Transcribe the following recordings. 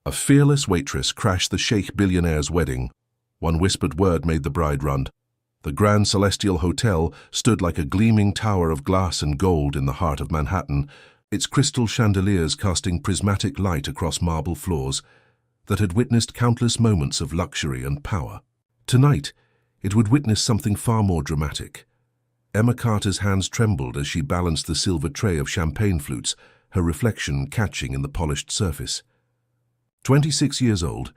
A fearless waitress crashed the Sheikh Billionaire's wedding. One whispered word made the bride run. The Grand Celestial Hotel stood like a gleaming tower of glass and gold in the heart of Manhattan, its crystal chandeliers casting prismatic light across marble floors that had witnessed countless moments of luxury and power. Tonight, it would witness something far more dramatic. Emma Carter's hands trembled as she balanced the silver tray of champagne flutes, her reflection catching in the polished surface. 26 years old,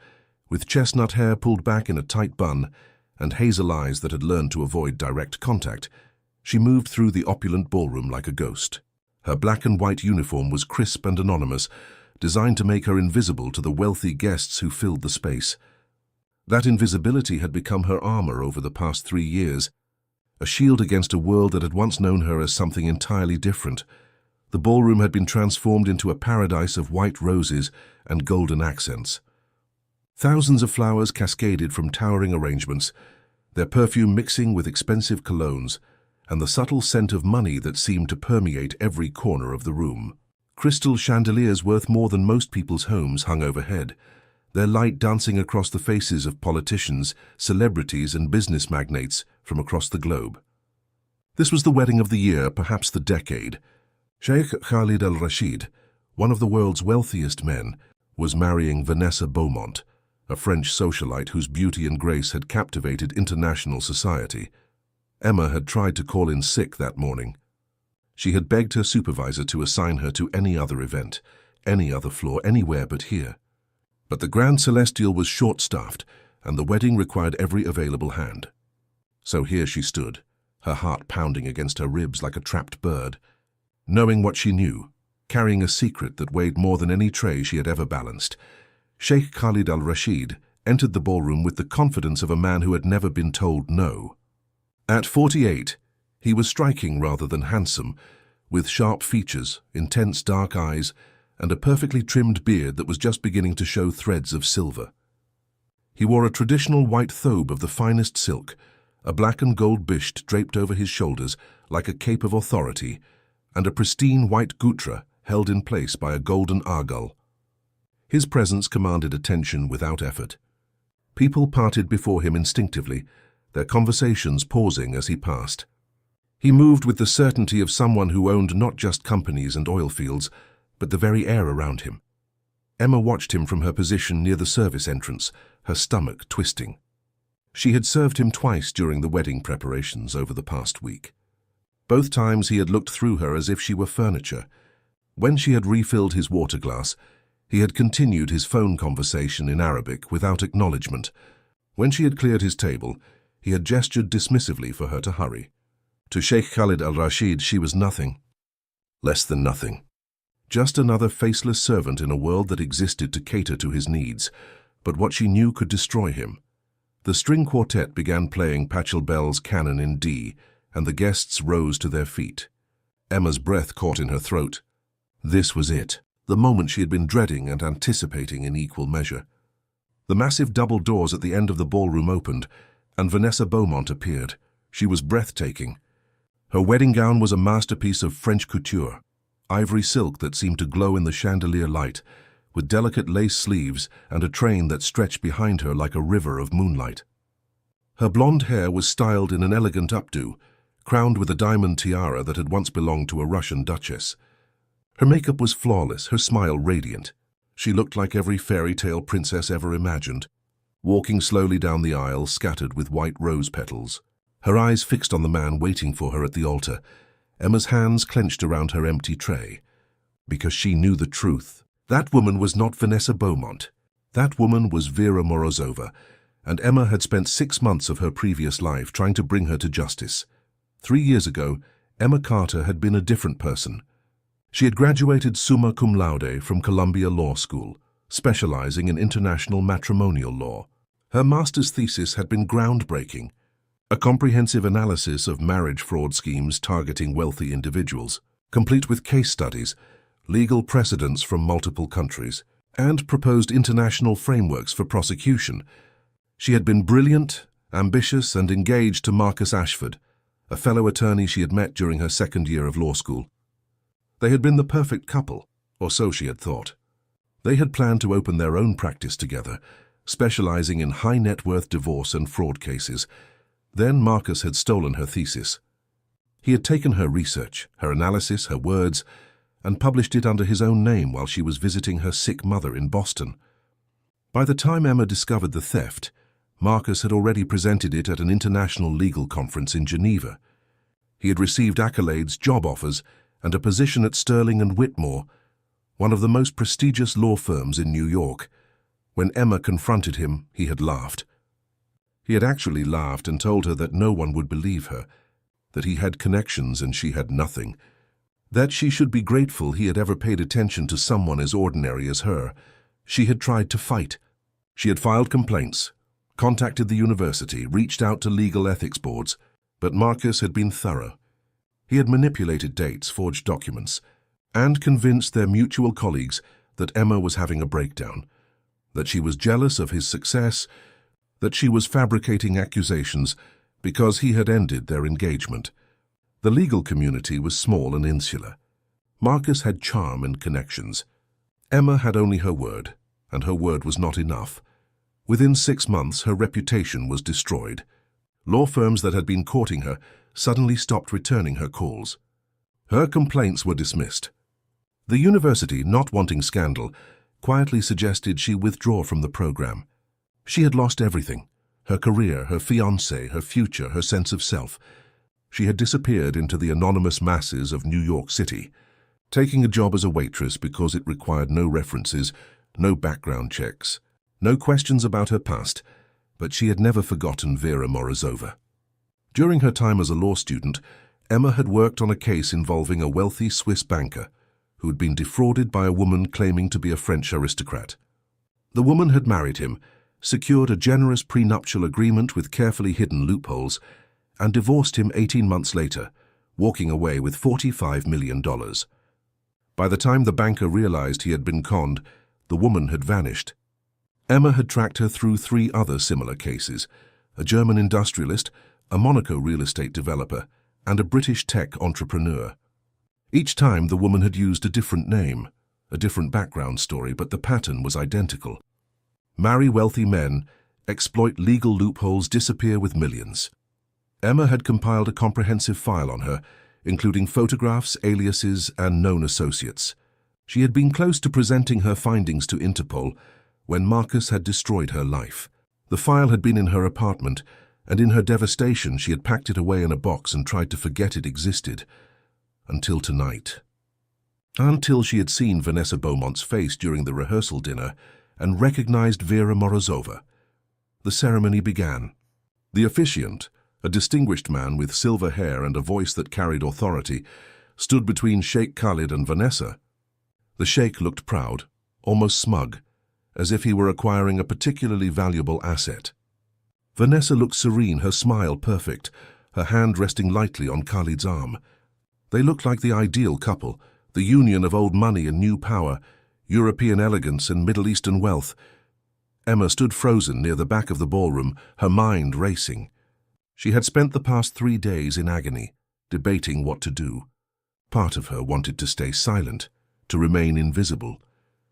with chestnut hair pulled back in a tight bun and hazel eyes that had learned to avoid direct contact, she moved through the opulent ballroom like a ghost. Her black and white uniform was crisp and anonymous, designed to make her invisible to the wealthy guests who filled the space. That invisibility had become her armor over the past 3 years, a shield against a world that had once known her as something entirely different. The ballroom had been transformed into a paradise of white roses and golden accents. Thousands of flowers cascaded from towering arrangements, their perfume mixing with expensive colognes and the subtle scent of money that seemed to permeate every corner of the room. Crystal chandeliers worth more than most people's homes hung overhead, their light dancing across the faces of politicians, celebrities and business magnates from across the globe. This was the wedding of the year, perhaps the decade. Sheikh Khalid al-Rashid, one of the world's wealthiest men, was marrying Vanessa Beaumont, a French socialite whose beauty and grace had captivated international society. Emma had tried to call in sick that morning. She had begged her supervisor to assign her to any other event, any other floor, anywhere but here. But the Grand Celestial was short-staffed, and the wedding required every available hand. So here she stood, her heart pounding against her ribs like a trapped bird, knowing what she knew, carrying a secret that weighed more than any tray she had ever balanced. Sheikh Khalid al-Rashid entered the ballroom with the confidence of a man who had never been told no. At 48, he was striking rather than handsome, with sharp features, intense dark eyes, and a perfectly trimmed beard that was just beginning to show threads of silver. He wore a traditional white thobe of the finest silk, a black and gold bisht draped over his shoulders like a cape of authority, and a pristine white gutra held in place by a golden argol. His presence commanded attention without effort. People parted before him instinctively, their conversations pausing as he passed. He moved with the certainty of someone who owned not just companies and oil fields, but the very air around him. Emma watched him from her position near the service entrance, her stomach twisting. She had served him twice during the wedding preparations over the past week. Both times he had looked through her as if she were furniture. When she had refilled his water glass, he had continued his phone conversation in Arabic without acknowledgement. When she had cleared his table, he had gestured dismissively for her to hurry. To Sheikh Khalid al-Rashid, she was nothing. Less than nothing. Just another faceless servant in a world that existed to cater to his needs, but what she knew could destroy him. The string quartet began playing Pachelbel's Canon in D, and the guests rose to their feet. Emma's breath caught in her throat. This was it, the moment she had been dreading and anticipating in equal measure. The massive double doors at the end of the ballroom opened, and Vanessa Beaumont appeared. She was breathtaking. Her wedding gown was a masterpiece of French couture, ivory silk that seemed to glow in the chandelier light, with delicate lace sleeves and a train that stretched behind her like a river of moonlight. Her blonde hair was styled in an elegant updo, crowned with a diamond tiara that had once belonged to a Russian duchess. Her makeup was flawless, her smile radiant. She looked like every fairy tale princess ever imagined, walking slowly down the aisle scattered with white rose petals. Her eyes fixed on the man waiting for her at the altar, Emma's hands clenched around her empty tray. Because she knew the truth. That woman was not Vanessa Beaumont. That woman was Vera Morozova, and Emma had spent 6 months of her previous life trying to bring her to justice. 3 years ago, Emma Carter had been a different person. She had graduated summa cum laude from Columbia Law School, specializing in international matrimonial law. Her master's thesis had been groundbreaking, a comprehensive analysis of marriage fraud schemes targeting wealthy individuals, complete with case studies, legal precedents from multiple countries, and proposed international frameworks for prosecution. She had been brilliant, ambitious, and engaged to Marcus Ashford, a fellow attorney she had met during her 2nd year of law school. They had been the perfect couple, or so she had thought. They had planned to open their own practice together, specializing in high-net-worth divorce and fraud cases. Then Marcus had stolen her thesis. He had taken her research, her analysis, her words, and published it under his own name while she was visiting her sick mother in Boston. By the time Emma discovered the theft, Marcus had already presented it at an international legal conference in Geneva. He had received accolades, job offers, and a position at Sterling and Whitmore, one of the most prestigious law firms in New York. When Emma confronted him, he had laughed. He had actually laughed and told her that no one would believe her, that he had connections and she had nothing, that she should be grateful he had ever paid attention to someone as ordinary as her. She had tried to fight. She had filed complaints, contacted the university, reached out to legal ethics boards, but Marcus had been thorough. He had manipulated dates, forged documents, and convinced their mutual colleagues that Emma was having a breakdown, that she was jealous of his success, that she was fabricating accusations because he had ended their engagement. The legal community was small and insular. Marcus had charm and connections. Emma had only her word, and her word was not enough. Within 6 months, her reputation was destroyed. Law firms that had been courting her suddenly stopped returning her calls. Her complaints were dismissed. The university, not wanting scandal, quietly suggested she withdraw from the program. She had lost everything: her career, her fiancé, her future, her sense of self. She had disappeared into the anonymous masses of New York City, taking a job as a waitress because it required no references, no background checks, no questions about her past, but she had never forgotten Vera Morozova. During her time as a law student, Emma had worked on a case involving a wealthy Swiss banker who had been defrauded by a woman claiming to be a French aristocrat. The woman had married him, secured a generous prenuptial agreement with carefully hidden loopholes, and divorced him 18 months later, walking away with $45 million. By the time the banker realized he had been conned, the woman had vanished. Emma had tracked her through 3 other similar cases: a German industrialist, a Monaco real estate developer, and a British tech entrepreneur. Each time the woman had used a different name, a different background story, but the pattern was identical. Marry wealthy men, exploit legal loopholes, disappear with millions. Emma had compiled a comprehensive file on her, including photographs, aliases, and known associates. She had been close to presenting her findings to Interpol when Marcus had destroyed her life. The file had been in her apartment, and in her devastation she had packed it away in a box and tried to forget it existed. Until tonight. Until she had seen Vanessa Beaumont's face during the rehearsal dinner and recognized Vera Morozova. The ceremony began. The officiant, a distinguished man with silver hair and a voice that carried authority, stood between Sheikh Khalid and Vanessa. The sheikh looked proud, almost smug, as if he were acquiring a particularly valuable asset. Vanessa looked serene, her smile perfect, her hand resting lightly on Khalid's arm. They looked like the ideal couple, the union of old money and new power, European elegance and Middle Eastern wealth. Emma stood frozen near the back of the ballroom, her mind racing. She had spent the past 3 days in agony, debating what to do. Part of her wanted to stay silent, to remain invisible,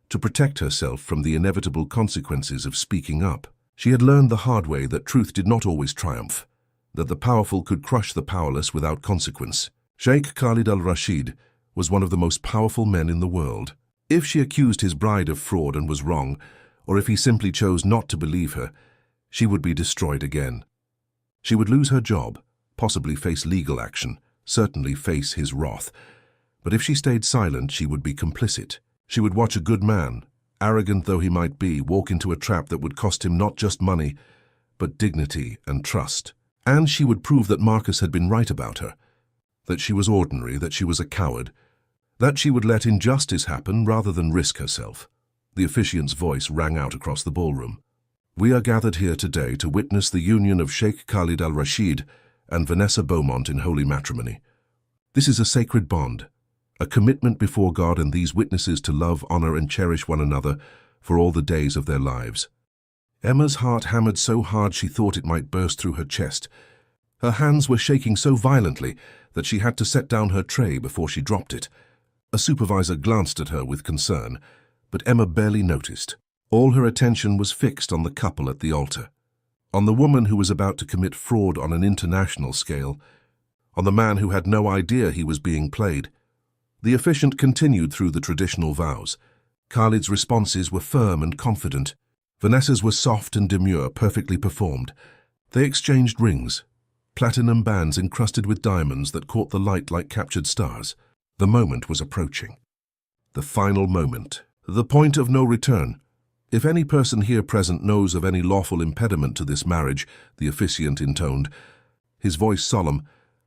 to protect herself from the inevitable consequences of speaking up. She had learned the hard way that truth did not always triumph, that the powerful could crush the powerless without consequence. Sheikh Khalid al-Rashid was one of the most powerful men in the world. If she accused his bride of fraud and was wrong, or if he simply chose not to believe her, she would be destroyed again. She would lose her job, possibly face legal action, certainly face his wrath. But if she stayed silent, she would be complicit. She would watch a good man, arrogant though he might be, walk into a trap that would cost him not just money, but dignity and trust. And she would prove that Marcus had been right about her, that she was ordinary, that she was a coward, that she would let injustice happen rather than risk herself. The officiant's voice rang out across the ballroom. We are gathered here today to witness the union of Sheikh Khalid al-Rashid and Vanessa Beaumont in holy matrimony. This is a sacred bond, a commitment before God and these witnesses to love, honor, and cherish one another for all the days of their lives. Emma's heart hammered so hard she thought it might burst through her chest. Her hands were shaking so violently that she had to set down her tray before she dropped it. A supervisor glanced at her with concern, but Emma barely noticed. All her attention was fixed on the couple at the altar, on the woman who was about to commit fraud on an international scale, on the man who had no idea he was being played. The officiant continued through the traditional vows. Khalid's responses were firm and confident. Vanessa's were soft and demure, perfectly performed. They exchanged rings, platinum bands encrusted with diamonds that caught the light like captured stars. The moment was approaching. The final moment. The point of no return. If any person here present knows of any lawful impediment to this marriage, the officiant intoned, his voice solemn,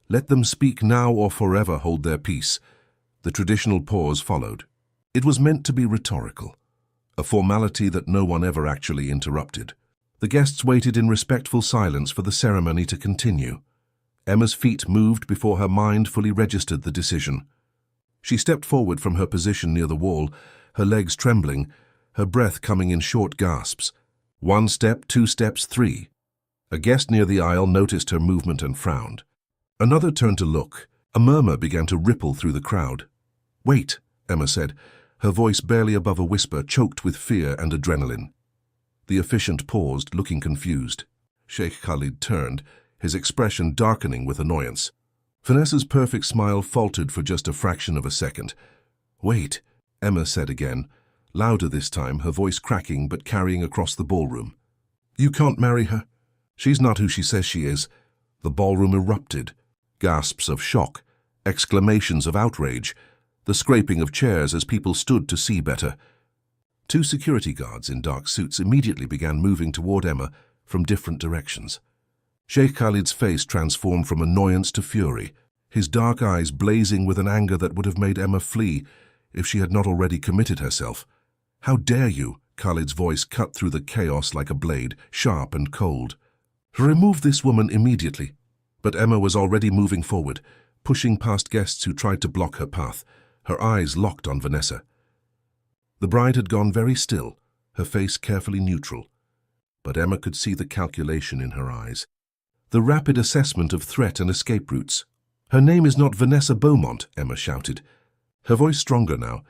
let them speak now or forever hold their peace. The traditional pause followed. It was meant to be rhetorical, a formality that no one ever actually interrupted. The guests waited in respectful silence for the ceremony to continue. Emma's feet moved before her mind fully registered the decision. She stepped forward from her position near the wall, her legs trembling, her breath coming in short gasps. 1 step, 2 steps, 3. A guest near the aisle noticed her movement and frowned. Another turned to look. A murmur began to ripple through the crowd. "Wait," Emma said, her voice barely above a whisper, choked with fear and adrenaline. The officiant paused, looking confused. Sheikh Khalid turned, his expression darkening with annoyance. Vanessa's perfect smile faltered for just a fraction of a second. "Wait," Emma said again, louder this time, her voice cracking but carrying across the ballroom. "You can't marry her. She's not who she says she is." The ballroom erupted. Gasps of shock, exclamations of outrage, the scraping of chairs as people stood to see better. 2 security guards in dark suits immediately began moving toward Emma from different directions. Sheikh Khalid's face transformed from annoyance to fury, his dark eyes blazing with an anger that would have made Emma flee if she had not already committed herself. "How dare you?" Khalid's voice cut through the chaos like a blade, sharp and cold. "Remove this woman immediately." But Emma was already moving forward, pushing past guests who tried to block her path, her eyes locked on Vanessa. The bride had gone very still, her face carefully neutral, but Emma could see the calculation in her eyes, the rapid assessment of threat and escape routes. "Her name is not Vanessa Beaumont," Emma shouted, her voice stronger now,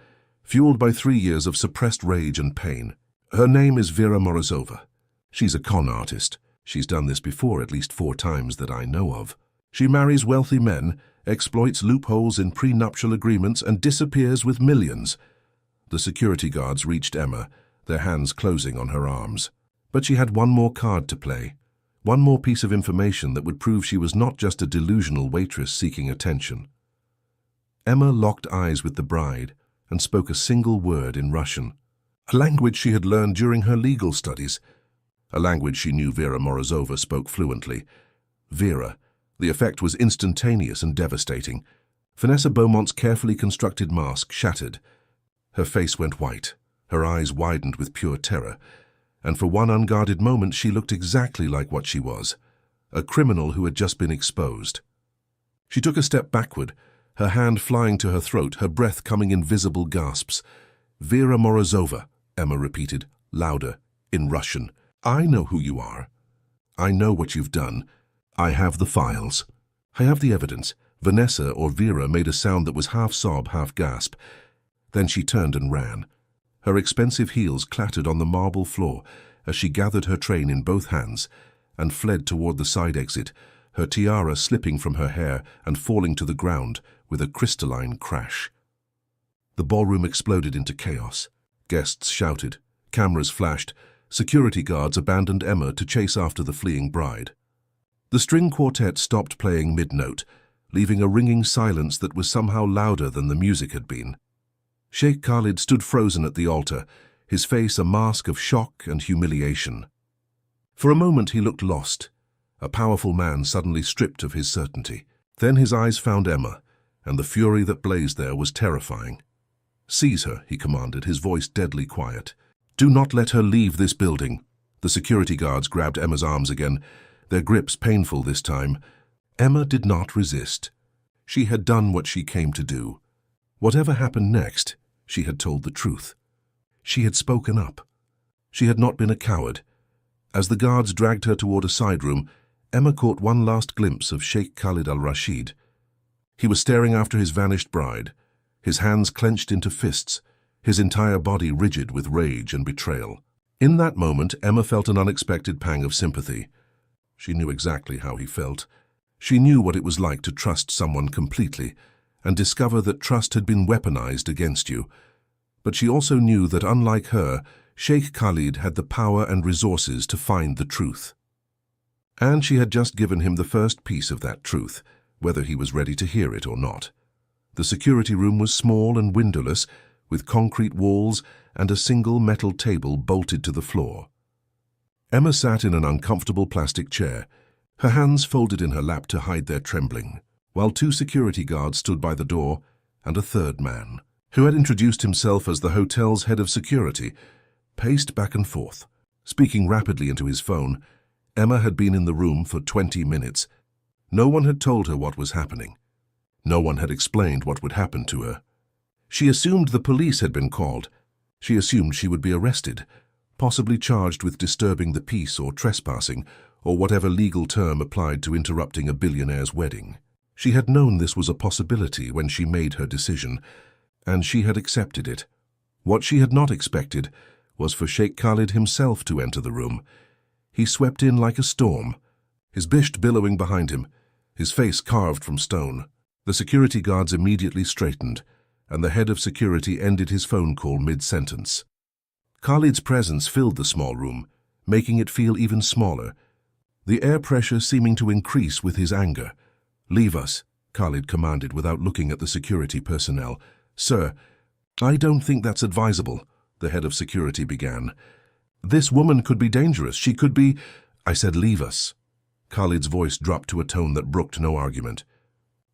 fueled by 3 years of suppressed rage and pain. "Her name is Vera Morozova. She's a con artist. She's done this before at least 4 times that I know of. She marries wealthy men, exploits loopholes in prenuptial agreements, and disappears with millions." The security guards reached Emma, their hands closing on her arms. But she had one more card to play, one more piece of information that would prove she was not just a delusional waitress seeking attention. Emma locked eyes with the bride and spoke a single word in Russian, a language she had learned during her legal studies, a language she knew Vera Morozova spoke fluently. Vera. The effect was instantaneous and devastating. Vanessa Beaumont's carefully constructed mask shattered. Her face went white, her eyes widened with pure terror, and for one unguarded moment she looked exactly like what she was, a criminal who had just been exposed. She took a step backward, her hand flying to her throat, her breath coming in visible gasps. "Vera Morozova," Emma repeated, louder, in Russian. "I know who you are. I know what you've done. I have the files. I have the evidence." Vanessa, or Vera, made a sound that was half sob, half gasp. Then she turned and ran. Her expensive heels clattered on the marble floor as she gathered her train in both hands and fled toward the side exit, her tiara slipping from her hair and falling to the ground with a crystalline crash. The ballroom exploded into chaos. Guests shouted, cameras flashed, security guards abandoned Emma to chase after the fleeing bride. The string quartet stopped playing mid-note, leaving a ringing silence that was somehow louder than the music had been. Sheikh Khalid stood frozen at the altar, his face a mask of shock and humiliation. For a moment he looked lost, a powerful man suddenly stripped of his certainty. Then his eyes found Emma, and the fury that blazed there was terrifying. "Seize her," he commanded, his voice deadly quiet. "Do not let her leave this building." The security guards grabbed Emma's arms again, their grips painful this time. Emma did not resist. She had done what she came to do. Whatever happened next, she had told the truth. She had spoken up. She had not been a coward. As the guards dragged her toward a side room, Emma caught one last glimpse of Sheikh Khalid al-Rashid. He was staring after his vanished bride, his hands clenched into fists, his entire body rigid with rage and betrayal. In that moment, Emma felt an unexpected pang of sympathy. She knew exactly how he felt. She knew what it was like to trust someone completely and discover that trust had been weaponized against you. But she also knew that, unlike her, Sheikh Khalid had the power and resources to find the truth. And she had just given him the first piece of that truth, whether he was ready to hear it or not. The security room was small and windowless, with concrete walls and a single metal table bolted to the floor. Emma sat in an uncomfortable plastic chair, her hands folded in her lap to hide their trembling, while two security guards stood by the door and a third man, who had introduced himself as the hotel's head of security, paced back and forth. Speaking rapidly into his phone, Emma had been in the room for 20 minutes. No one had told her what was happening. No one had explained what would happen to her. She assumed the police had been called. She assumed she would be arrested, possibly charged with disturbing the peace or trespassing, or whatever legal term applied to interrupting a billionaire's wedding. She had known this was a possibility when she made her decision, and she had accepted it. What she had not expected was for Sheikh Khalid himself to enter the room. He swept in like a storm, his bisht billowing behind him, his face carved from stone. The security guards immediately straightened, and the head of security ended his phone call mid-sentence. Khalid's presence filled the small room, making it feel even smaller, the air pressure seeming to increase with his anger. "Leave us," Khalid commanded without looking at the security personnel. "Sir, I don't think that's advisable," the head of security began. "This woman could be dangerous. She could be—" "I said leave us." Khalid's voice dropped to a tone that brooked no argument.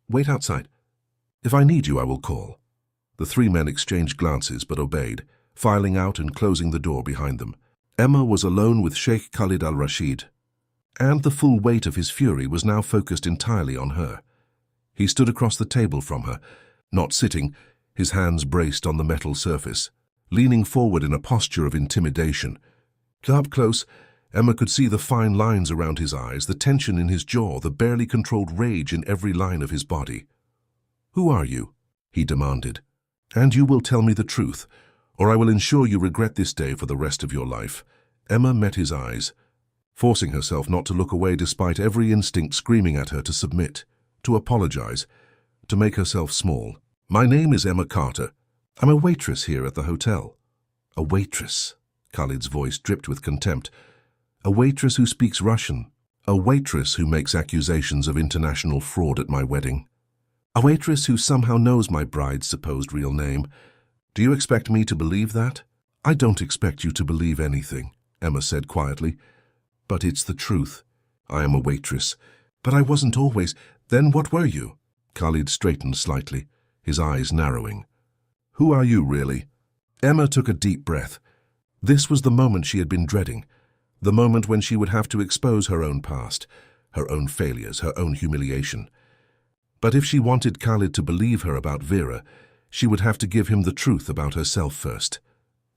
"Wait outside. If I need you, I will call." The three men exchanged glances but obeyed, filing out and closing the door behind them. Emma was alone with Sheikh Khalid al-Rashid, and the full weight of his fury was now focused entirely on her. He stood across the table from her, not sitting, his hands braced on the metal surface, leaning forward in a posture of intimidation. Up close, Emma could see the fine lines around his eyes, the tension in his jaw, the barely controlled rage in every line of his body. "Who are you?" he demanded. "And you will tell me the truth, or I will ensure you regret this day for the rest of your life." Emma met his eyes, forcing herself not to look away despite every instinct screaming at her to submit, to apologize, to make herself small. "My name is Emma Carter. I'm a waitress here at the hotel." "A waitress?" Khalid's voice dripped with contempt. "A waitress who speaks Russian. A waitress who makes accusations of international fraud at my wedding. A waitress who somehow knows my bride's supposed real name. Do you expect me to believe that?" "I don't expect you to believe anything," Emma said quietly. "But it's the truth. I am a waitress. But I wasn't always. Then what were you?" Khalid straightened slightly, his eyes narrowing. "Who are you, really?" Emma took a deep breath. This was the moment she had been dreading, the moment when she would have to expose her own past, her own failures, her own humiliation. But if she wanted Khalid to believe her about Vera, she would have to give him the truth about herself first.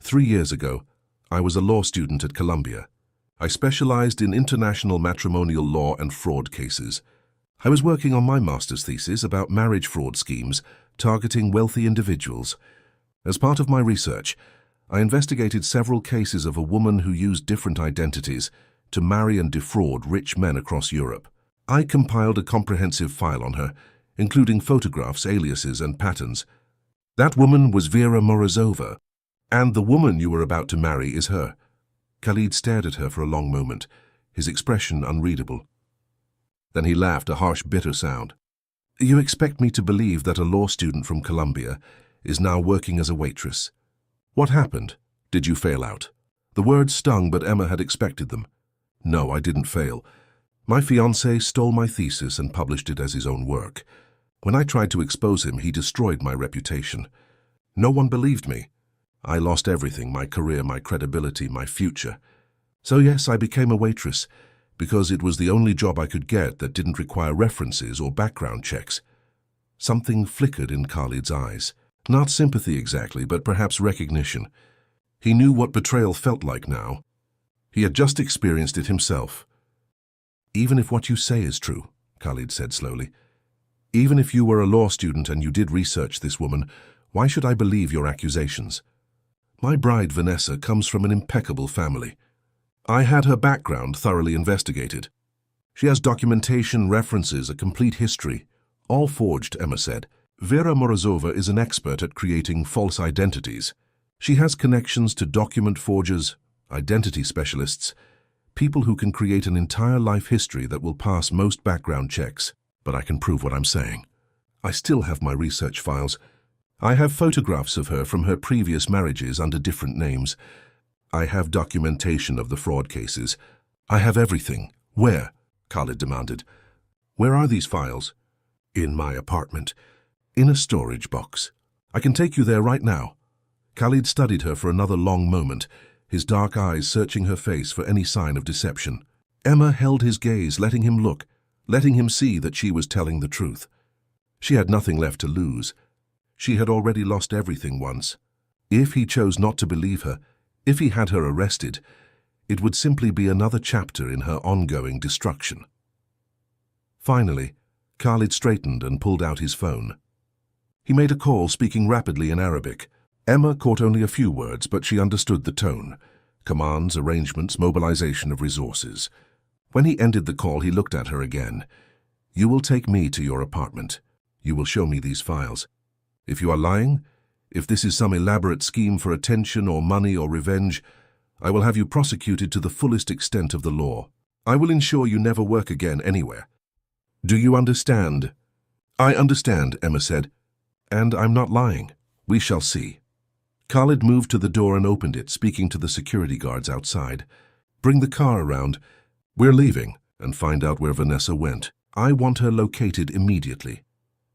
3 years ago, I was a law student at Columbia. I specialized in international matrimonial law and fraud cases. I was working on my master's thesis about marriage fraud schemes targeting wealthy individuals. As part of my research, I investigated several cases of a woman who used different identities to marry and defraud rich men across Europe. I compiled a comprehensive file on her, including photographs, aliases, and patterns. That woman was Vera Morozova, and the woman you were about to marry is her. Khalid stared at her for a long moment, his expression unreadable. Then he laughed, a harsh, bitter sound. "You expect me to believe that a law student from Columbia is now working as a waitress? What happened? Did you fail out?" The words stung, but Emma had expected them. "No, I didn't fail. My fiancé stole my thesis and published it as his own work. When I tried to expose him, he destroyed my reputation. No one believed me. I lost everything, my career, my credibility, my future. So yes, I became a waitress, because it was the only job I could get that didn't require references or background checks." Something flickered in Khalid's eyes. Not sympathy exactly, but perhaps recognition. He knew what betrayal felt like now. He had just experienced it himself. "Even if what you say is true," Khalid said slowly, "even if you were a law student and you did research this woman, why should I believe your accusations? My bride, Vanessa, comes from an impeccable family. I had her background thoroughly investigated. She has documentation, references, a complete history. All forged, Emma said. Vera Morozova is an expert at creating false identities. She has connections to document forgers, identity specialists, people who can create an entire life history that will pass most background checks. But I can prove what I'm saying. I still have my research files. I have photographs of her from her previous marriages under different names. I have documentation of the fraud cases. I have everything. Where? Khalid demanded. Where are these files? In my apartment. In a storage box. I can take you there right now. Khalid studied her for another long moment, his dark eyes searching her face for any sign of deception. Emma held his gaze, letting him look, letting him see that she was telling the truth. She had nothing left to lose. She had already lost everything once. If he chose not to believe her, if he had her arrested, it would simply be another chapter in her ongoing destruction. Finally, Khalid straightened and pulled out his phone. He made a call, speaking rapidly in Arabic. Emma caught only a few words, but she understood the tone. Commands, arrangements, mobilization of resources. When he ended the call, he looked at her again. You will take me to your apartment. You will show me these files. If you are lying, if this is some elaborate scheme for attention or money or revenge, I will have you prosecuted to the fullest extent of the law. I will ensure you never work again anywhere. Do you understand? I understand, Emma said. And I'm not lying. We shall see. Khalid moved to the door and opened it, speaking to the security guards outside. Bring the car around. We're leaving, and find out where Vanessa went. I want her located immediately.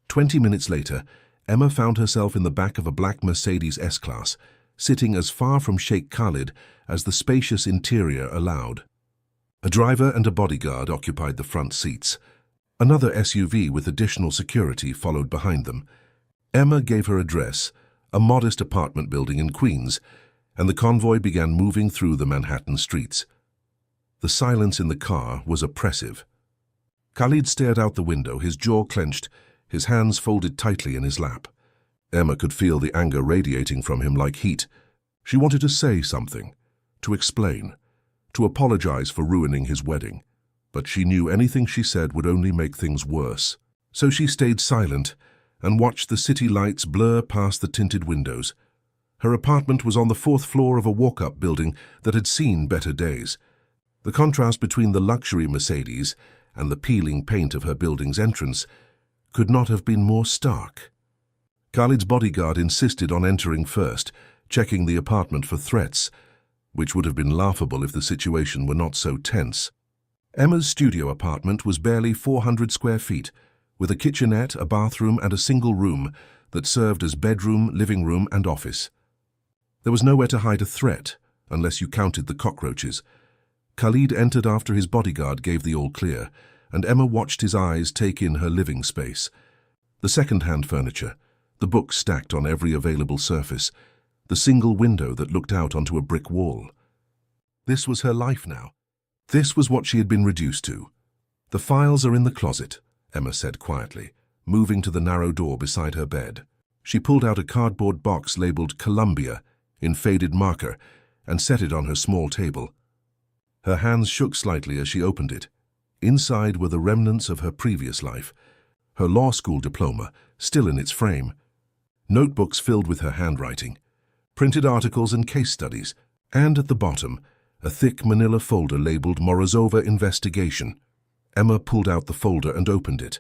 20 minutes later, Emma found herself in the back of a black Mercedes S-Class, sitting as far from Sheikh Khalid as the spacious interior allowed. A driver and a bodyguard occupied the front seats. Another SUV with additional security followed behind them. Emma gave her address, a modest apartment building in Queens, and the convoy began moving through the Manhattan streets. The silence in the car was oppressive. Khalid stared out the window, his jaw clenched, his hands folded tightly in his lap. Emma could feel the anger radiating from him like heat. She wanted to say something, to explain, to apologize for ruining his wedding. But she knew anything she said would only make things worse. So she stayed silent and watched the city lights blur past the tinted windows. Her apartment was on the 4th floor of a walk-up building that had seen better days. The contrast between the luxury Mercedes and the peeling paint of her building's entrance could not have been more stark. Khalid's bodyguard insisted on entering first, checking the apartment for threats, which would have been laughable if the situation were not so tense. Emma's studio apartment was barely 400 square feet, with a kitchenette, a bathroom, and a single room that served as bedroom, living room, and office. There was nowhere to hide a threat, unless you counted the cockroaches. Khalid entered after his bodyguard gave the all-clear, and Emma watched his eyes take in her living space. The second-hand furniture, the books stacked on every available surface, the single window that looked out onto a brick wall. This was her life now. This was what she had been reduced to. The files are in the closet, Emma said quietly, moving to the narrow door beside her bed. She pulled out a cardboard box labeled Columbia in faded marker and set it on her small table. Her hands shook slightly as she opened it. Inside were the remnants of her previous life, her law school diploma still in its frame, notebooks filled with her handwriting, printed articles and case studies, and at the bottom, a thick manila folder labeled Morozova Investigation. Emma pulled out the folder and opened it.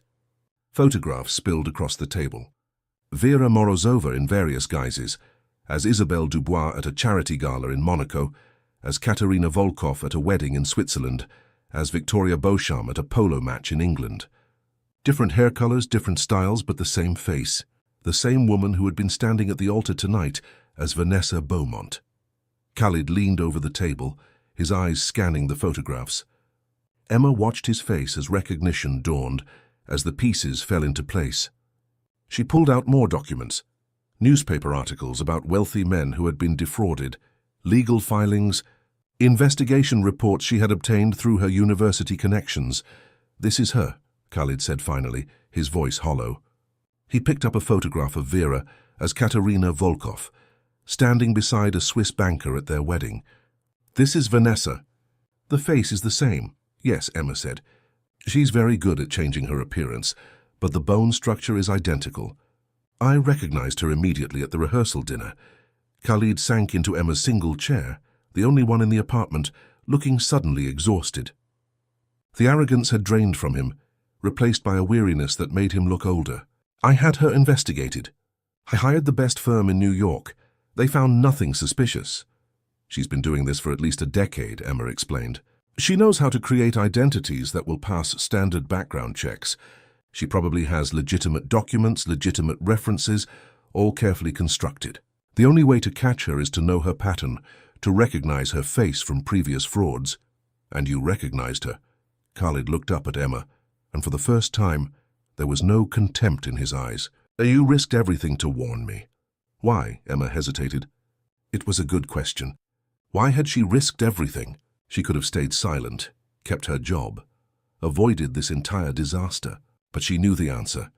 Photographs spilled across the table. Vera Morozova in various guises, as Isabelle Dubois at a charity gala in Monaco, as Katerina Volkov at a wedding in Switzerland, as Victoria Beauchamp at a polo match in England. Different hair colors, different styles, but the same face. The same woman who had been standing at the altar tonight as Vanessa Beaumont. Khalid leaned over the table, his eyes scanning the photographs. Emma watched his face as recognition dawned, as the pieces fell into place. She pulled out more documents, newspaper articles about wealthy men who had been defrauded, legal filings, investigation reports she had obtained through her university connections. This is her, Khalid said finally, his voice hollow. He picked up a photograph of Vera as Katerina Volkov, standing beside a Swiss banker at their wedding. "This is Vanessa." "The face is the same." "Yes," Emma said. "She's very good at changing her appearance, but the bone structure is identical." I recognized her immediately at the rehearsal dinner. Khalid sank into Emma's single chair, the only one in the apartment, looking suddenly exhausted. The arrogance had drained from him, replaced by a weariness that made him look older. "I had her investigated. I hired the best firm in New York. They found nothing suspicious." "She's been doing this for at least a decade," Emma explained. "She knows how to create identities that will pass standard background checks. She probably has legitimate documents, legitimate references, all carefully constructed. The only way to catch her is to know her pattern, to recognize her face from previous frauds." "And you recognized her?" Khalid looked up at Emma, and for the first time, there was no contempt in his eyes. "You risked everything to warn me." "Why?" Emma hesitated. It was a good question. Why had she risked everything? She could have stayed silent, kept her job, avoided this entire disaster. But she knew the answer.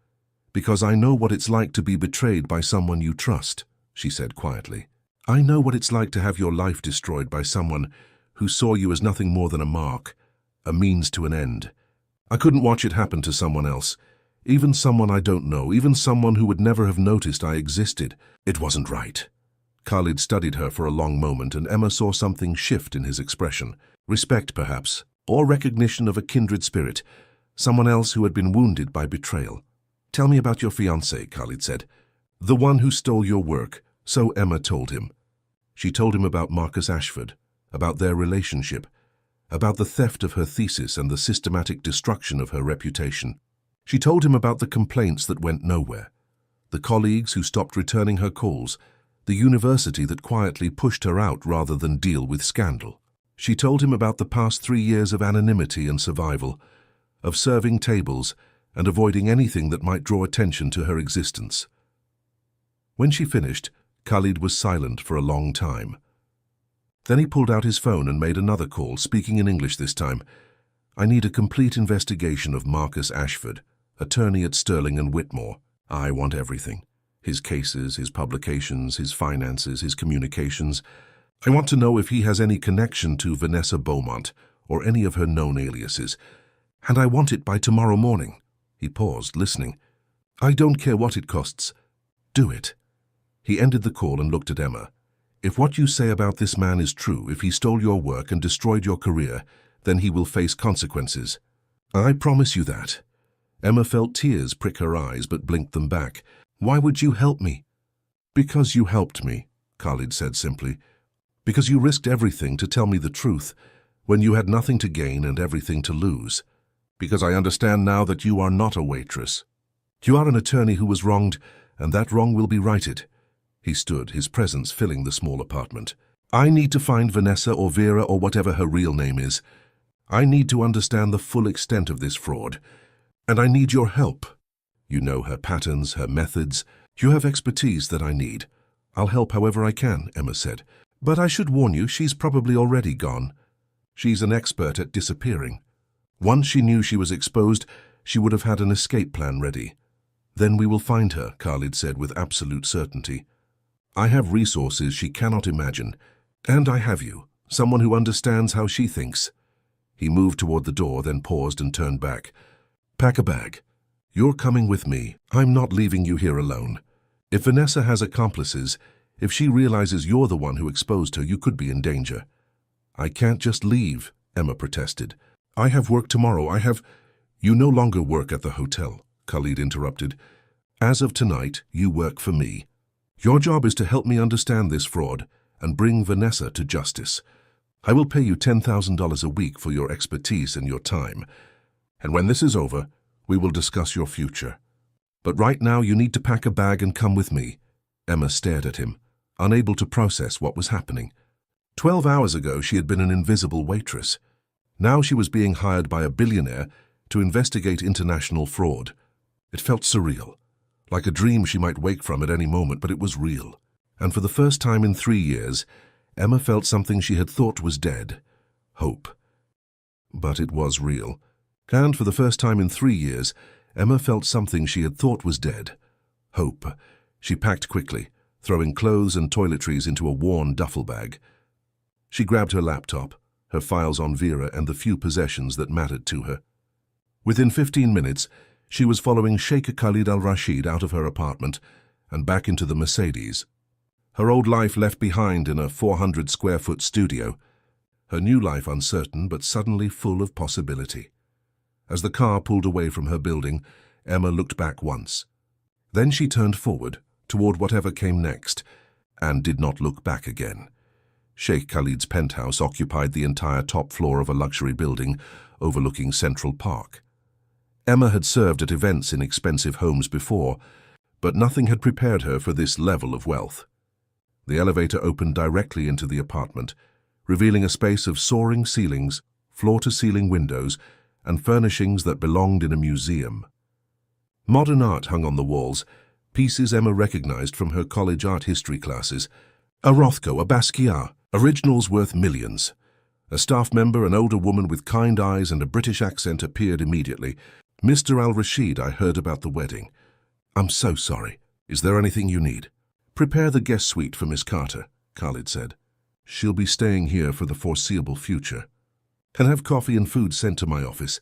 "Because I know what it's like to be betrayed by someone you trust," she said quietly. "I know what it's like to have your life destroyed by someone who saw you as nothing more than a mark, a means to an end. I couldn't watch it happen to someone else, even someone I don't know, even someone who would never have noticed I existed. It wasn't right." Khalid studied her for a long moment, and Emma saw something shift in his expression. Respect, perhaps, or recognition of a kindred spirit, someone else who had been wounded by betrayal. "Tell me about your fiancé," Khalid said. "The one who stole your work." So Emma told him. She told him about Marcus Ashford, about their relationship, about the theft of her thesis and the systematic destruction of her reputation. She told him about the complaints that went nowhere, the colleagues who stopped returning her calls, the university that quietly pushed her out rather than deal with scandal. She told him about the past 3 years of anonymity and survival, of serving tables and avoiding anything that might draw attention to her existence. When she finished, Khalid was silent for a long time. Then he pulled out his phone and made another call, speaking in English this time. "I need a complete investigation of Marcus Ashford, attorney at Sterling and Whitmore. I want everything. His cases, his publications, his finances, his communications. I want to know if he has any connection to Vanessa Beaumont or any of her known aliases. And I want it by tomorrow morning." He paused, listening. "I don't care what it costs. Do it." He ended the call and looked at Emma. "If what you say about this man is true, if he stole your work and destroyed your career, then he will face consequences. I promise you that." Emma felt tears prick her eyes but blinked them back. "Why would you help me?" "Because you helped me," Khalid said simply. "Because you risked everything to tell me the truth, when you had nothing to gain and everything to lose. Because I understand now that you are not a waitress. You are an attorney who was wronged, and that wrong will be righted." He stood, his presence filling the small apartment. "I need to find Vanessa or Vera or whatever her real name is. I need to understand the full extent of this fraud. And I need your help. You know her patterns, her methods. You have expertise that I need." "I'll help however I can," Emma said. "But I should warn you, she's probably already gone. She's an expert at disappearing. Once she knew she was exposed, she would have had an escape plan ready." "Then we will find her," Khalid said with absolute certainty. "I have resources she cannot imagine. And I have you, someone who understands how she thinks." He moved toward the door, then paused and turned back. "Pack a bag. You're coming with me. I'm not leaving you here alone. If Vanessa has accomplices, if she realizes you're the one who exposed her, you could be in danger." "I can't just leave," Emma protested. "I have work tomorrow. You no longer work at the hotel," Khalid interrupted. "As of tonight, you work for me. Your job is to help me understand this fraud and bring Vanessa to justice. I will pay you $10,000 a week for your expertise and your time. And when this is over, we will discuss your future. But right now you need to pack a bag and come with me." Emma stared at him, unable to process what was happening. 12 hours ago she had been an invisible waitress. Now she was being hired by a billionaire to investigate international fraud. It felt surreal, like a dream she might wake from at any moment, but it was real. And for the first time in 3 years, Emma felt something she had thought was dead: hope. But it was real. And for the first time in 3 years, Emma felt something she had thought was dead: hope. She packed quickly, throwing clothes and toiletries into a worn duffel bag. She grabbed her laptop, her files on Vera, and the few possessions that mattered to her. Within 15 minutes, she was following Sheikh Khalid al-Rashid out of her apartment and back into the Mercedes. Her old life left behind in a 400-square-foot studio, her new life uncertain but suddenly full of possibility. As the car pulled away from her building, Emma looked back once. Then she turned forward, toward whatever came next, and did not look back again. Sheikh Khalid's penthouse occupied the entire top floor of a luxury building overlooking Central Park. Emma had served at events in expensive homes before, but nothing had prepared her for this level of wealth. The elevator opened directly into the apartment, revealing a space of soaring ceilings, floor-to-ceiling windows, and furnishings that belonged in a museum. Modern art hung on the walls, pieces Emma recognized from her college art history classes. A Rothko, a Basquiat, originals worth millions. A staff member, an older woman with kind eyes and a British accent, appeared immediately. "Mr. Al-Rashid, I heard about the wedding. I'm so sorry. Is there anything you need?" "Prepare the guest suite for Miss Carter," Khalid said. "She'll be staying here for the foreseeable future. Can have coffee and food sent to my office.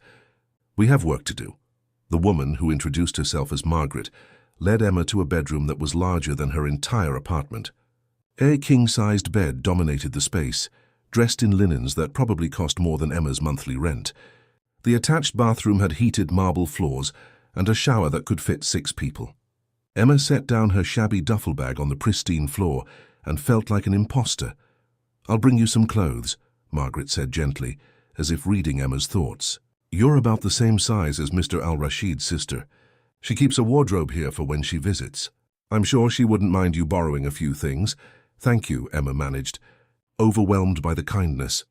We have work to do." The woman, who introduced herself as Margaret, led Emma to a bedroom that was larger than her entire apartment. A king-sized bed dominated the space, dressed in linens that probably cost more than Emma's monthly rent. The attached bathroom had heated marble floors and a shower that could fit 6 people. Emma set down her shabby duffel bag on the pristine floor and felt like an imposter. "I'll bring you some clothes," Margaret said gently, as if reading Emma's thoughts. "You're about the same size as Mr. Al-Rashid's sister. She keeps a wardrobe here for when she visits. I'm sure she wouldn't mind you borrowing a few things." "Thank you," Emma managed, overwhelmed by the kindness.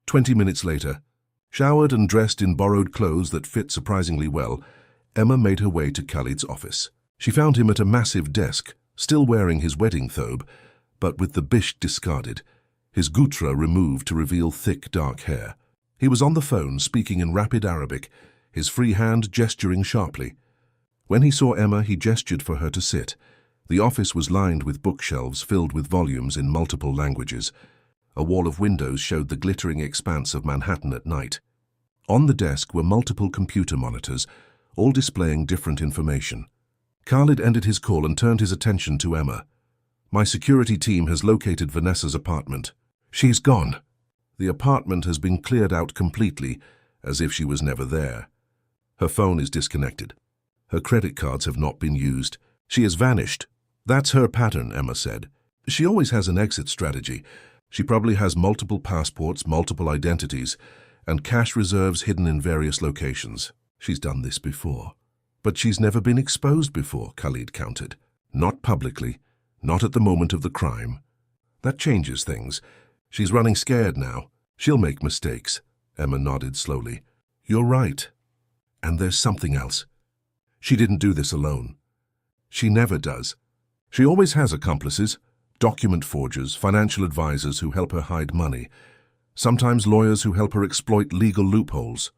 20 minutes later, showered and dressed in borrowed clothes that fit surprisingly well, Emma made her way to Khalid's office. She found him at a massive desk, still wearing his wedding thobe, but with the bisht discarded, his gutra removed to reveal thick, dark hair. He was on the phone, speaking in rapid Arabic, his free hand gesturing sharply. When he saw Emma, he gestured for her to sit. The office was lined with bookshelves filled with volumes in multiple languages. A wall of windows showed the glittering expanse of Manhattan at night. On the desk were multiple computer monitors, all displaying different information. Khalid ended his call and turned his attention to Emma. "My security team has located Vanessa's apartment. She's gone. The apartment has been cleared out completely, as if she was never there. Her phone is disconnected. Her credit cards have not been used. She has vanished." "That's her pattern," Emma said. "She always has an exit strategy. She probably has multiple passports, multiple identities, and cash reserves hidden in various locations. She's done this before." "But she's never been exposed before," Khalid countered. "Not publicly, not at the moment of the crime. That changes things. She's running scared now. She'll make mistakes." Emma nodded slowly. "You're right. And there's something else. She didn't do this alone. She never does. She always has accomplices, document forgers, financial advisors who help her hide money, sometimes lawyers who help her exploit legal loopholes."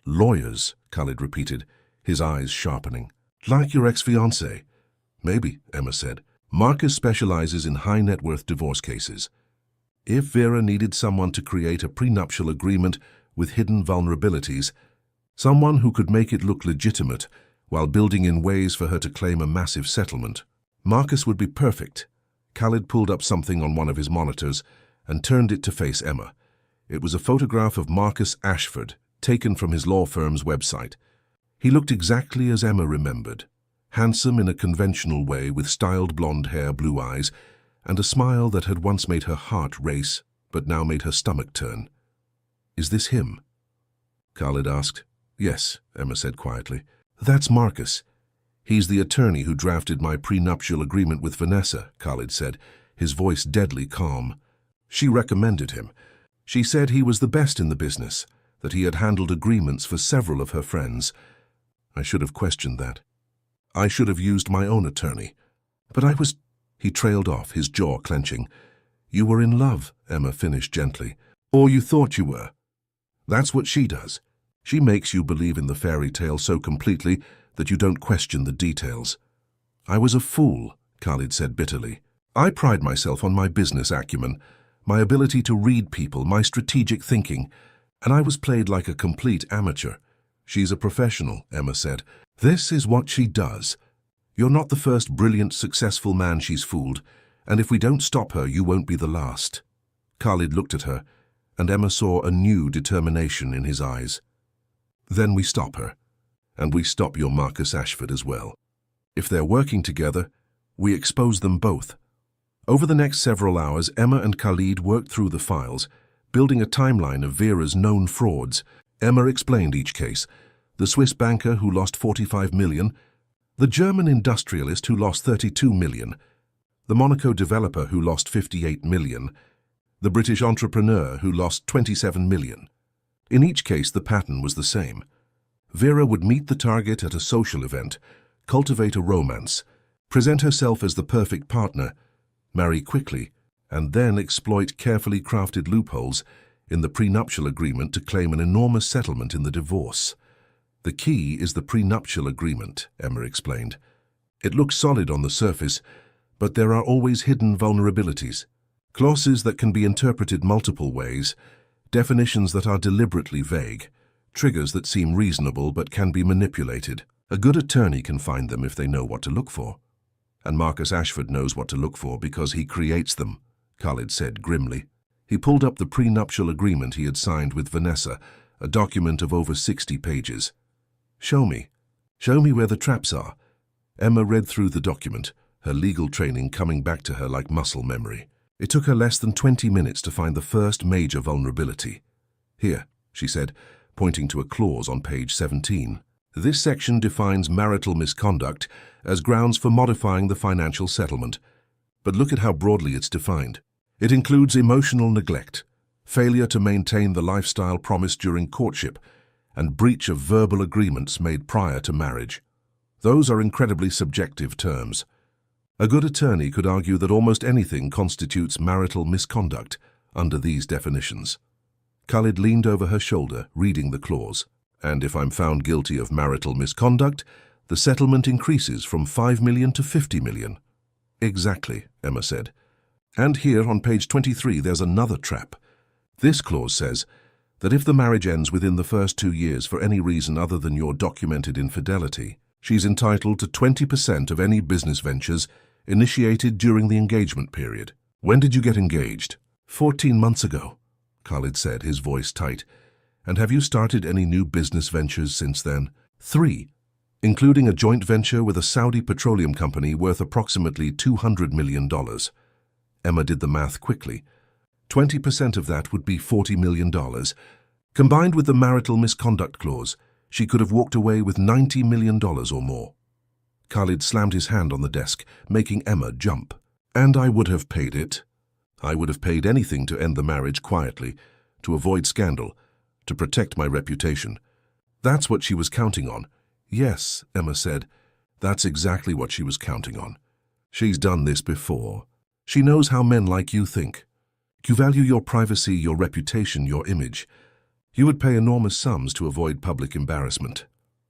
"Lawyers," Khalid repeated, his eyes sharpening. "Like your ex-fiancé?" "Maybe," Emma said. "Marcus specializes in high-net-worth divorce cases. If Vera needed someone to create a prenuptial agreement with hidden vulnerabilities, someone who could make it look legitimate while building in ways for her to claim a massive settlement, Marcus would be perfect." Khalid pulled up something on one of his monitors and turned it to face Emma. It was a photograph of Marcus Ashford, taken from his law firm's website. He looked exactly as Emma remembered, handsome in a conventional way with styled blonde hair, blue eyes, and a smile that had once made her heart race but now made her stomach turn. "Is this him?" Khalid asked. "Yes," Emma said quietly. "That's Marcus. He's the attorney who drafted my prenuptial agreement with Vanessa," Khalid said, his voice deadly calm. "She recommended him. She said he was the best in the business, that he had handled agreements for several of her friends. I should have questioned that. I should have used my own attorney. But I was—" He trailed off, his jaw clenching. "You were in love," Emma finished gently. "Or you thought you were. That's what she does. She makes you believe in the fairy tale so completely that you don't question the details." "I was a fool," Khalid said bitterly. I pride myself on my business acumen, my ability to read people, my strategic thinking, and I was played like a complete amateur. She's a professional, Emma said. This is what she does. You're not the first brilliant, successful man she's fooled, and if we don't stop her, you won't be the last. Khalid looked at her, and Emma saw a new determination in his eyes. Then we stop her, and we stop your Marcus Ashford as well. If they're working together, we expose them both. Over the next several hours, Emma and Khalid worked through the files, building a timeline of Vera's known frauds. Emma explained each case: the Swiss banker who lost 45 million, the German industrialist who lost 32 million, the Monaco developer who lost 58 million, the British entrepreneur who lost 27 million. In each case, the pattern was the same. Vera would meet the target at a social event, cultivate a romance, present herself as the perfect partner, marry quickly, and then exploit carefully crafted loopholes in the prenuptial agreement to claim an enormous settlement in the divorce. The key is the prenuptial agreement, Emma explained. It looks solid on the surface, but there are always hidden vulnerabilities. Clauses that can be interpreted multiple ways, definitions that are deliberately vague, triggers that seem reasonable but can be manipulated. A good attorney can find them if they know what to look for. And Marcus Ashford knows what to look for because he creates them, Khalid said grimly. He pulled up the prenuptial agreement he had signed with Vanessa, a document of over 60 pages. Show me where the traps are. Emma read through the document, her legal training coming back to her like muscle memory. It took her less than 20 minutes to find the first major vulnerability. Here, she said, pointing to a clause on page 17. This section defines marital misconduct as grounds for modifying the financial settlement. But look at how broadly it's defined. It includes emotional neglect, failure to maintain the lifestyle promised during courtship, and breach of verbal agreements made prior to marriage. Those are incredibly subjective terms. A good attorney could argue that almost anything constitutes marital misconduct under these definitions. Khalid leaned over her shoulder, reading the clause. And if I'm found guilty of marital misconduct, the settlement increases from 5 million to 50 million. Exactly, Emma said. And here on page 23 there's another trap. This clause says that if the marriage ends within the first 2 years for any reason other than your documented infidelity, she's entitled to 20% of any business ventures initiated during the engagement period. When did you get engaged? 14 months ago, Khalid said, his voice tight. And have you started any new business ventures since then? 3, including a joint venture with a Saudi petroleum company worth approximately $200 million. Emma did the math quickly. 20% of that would be $40 million. Combined with the marital misconduct clause, she could have walked away with $90 million or more. Khalid slammed his hand on the desk, making Emma jump. And I would have paid it. I would have paid anything to end the marriage quietly, to avoid scandal, to protect my reputation. That's what she was counting on. Yes, Emma said. That's exactly what she was counting on. She's done this before. She knows how men like you think. You value your privacy, your reputation, your image. You would pay enormous sums to avoid public embarrassment.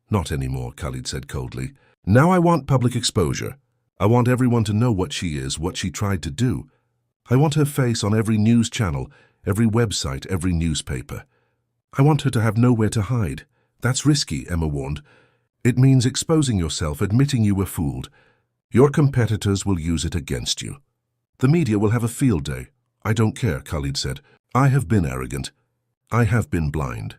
Not anymore, Khalid said coldly. Now I want public exposure. I want everyone to know what she is, what she tried to do. I want her face on every news channel, every website, every newspaper. I want her to have nowhere to hide. That's risky, Emma warned. It means exposing yourself, admitting you were fooled. Your competitors will use it against you. The media will have a field day. I don't care, Khalid said. I have been arrogant. I have been blind.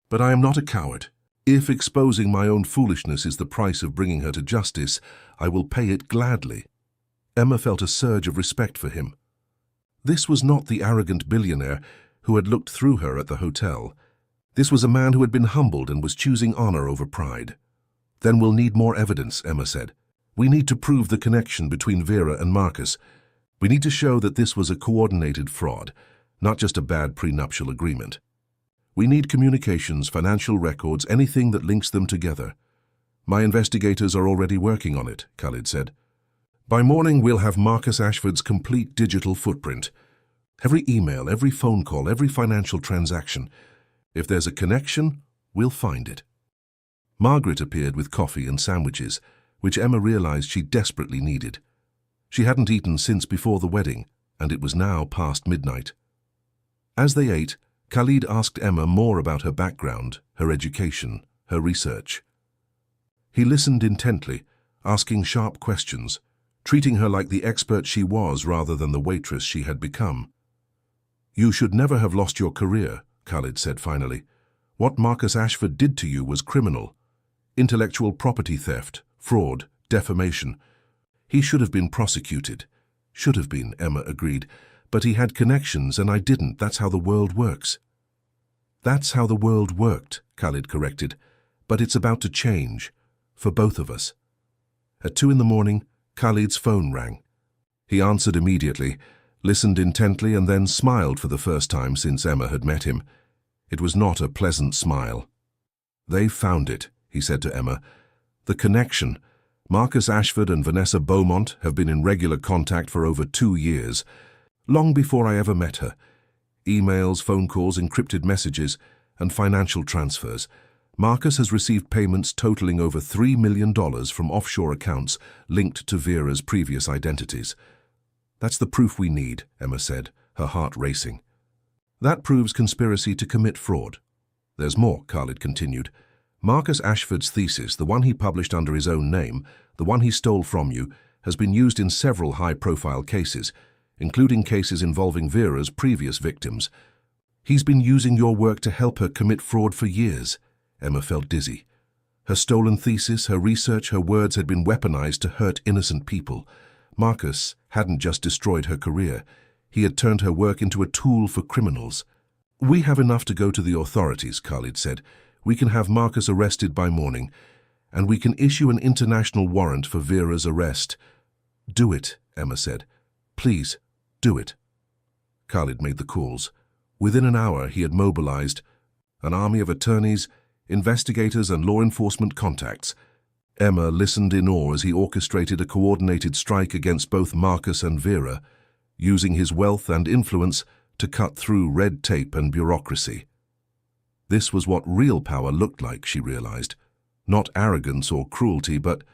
But I am not a coward. If exposing my own foolishness is the price of bringing her to justice, I will pay it gladly. Emma felt a surge of respect for him. This was not the arrogant billionaire who had looked through her at the hotel. This was a man who had been humbled and was choosing honor over pride. Then we'll need more evidence, Emma said. We need to prove the connection between Vera and Marcus. We need to show that this was a coordinated fraud, not just a bad prenuptial agreement. We need communications, financial records, anything that links them together. My investigators are already working on it, Khalid said. By morning, we'll have Marcus Ashford's complete digital footprint. Every email, every phone call, every financial transaction. If there's a connection, we'll find it. Margaret appeared with coffee and sandwiches, which Emma realized she desperately needed. She hadn't eaten since before the wedding, and it was now past midnight. As they ate, Khalid asked Emma more about her background, her education, her research. He listened intently, asking sharp questions, treating her like the expert she was rather than the waitress she had become. "You should never have lost your career," Khalid said finally. "What Marcus Ashford did to you was criminal. Intellectual property theft, fraud, defamation. He should have been prosecuted." "Should have been," Emma agreed. "But he had connections and I didn't. That's how the world works." "That's how the world worked," Khalid corrected. "But it's about to change. For both of us." At 2 in the morning, Khalid's phone rang. He answered immediately, listened intently, and then smiled for the first time since Emma had met him. It was not a pleasant smile. "They've found it," he said to Emma. "The connection. Marcus Ashford and Vanessa Beaumont have been in regular contact for over 2 years, long before I ever met her. Emails, phone calls, encrypted messages, and financial transfers. Marcus has received payments totaling over $3 million from offshore accounts linked to Vera's previous identities." "That's the proof we need," Emma said, her heart racing. "That proves conspiracy to commit fraud." "There's more," Khalid continued. "Marcus Ashford's thesis, the one he published under his own name, the one he stole from you, has been used in several high-profile cases, including cases involving Vera's previous victims. He's been using your work to help her commit fraud for years." Emma felt dizzy. Her stolen thesis, her research, her words had been weaponized to hurt innocent people. Marcus hadn't just destroyed her career. He had turned her work into a tool for criminals. "We have enough to go to the authorities," Khalid said. "We can have Marcus arrested by morning, and we can issue an international warrant for Vera's arrest." "Do it," Emma said. "Please, do it." Khalid made the calls. Within an hour, he had mobilized an army of attorneys, investigators, and law enforcement contacts. Emma listened in awe as he orchestrated a coordinated strike against both Marcus and Vera, using his wealth and influence to cut through red tape and bureaucracy. This was what real power looked like, she realized. Not arrogance or cruelty, but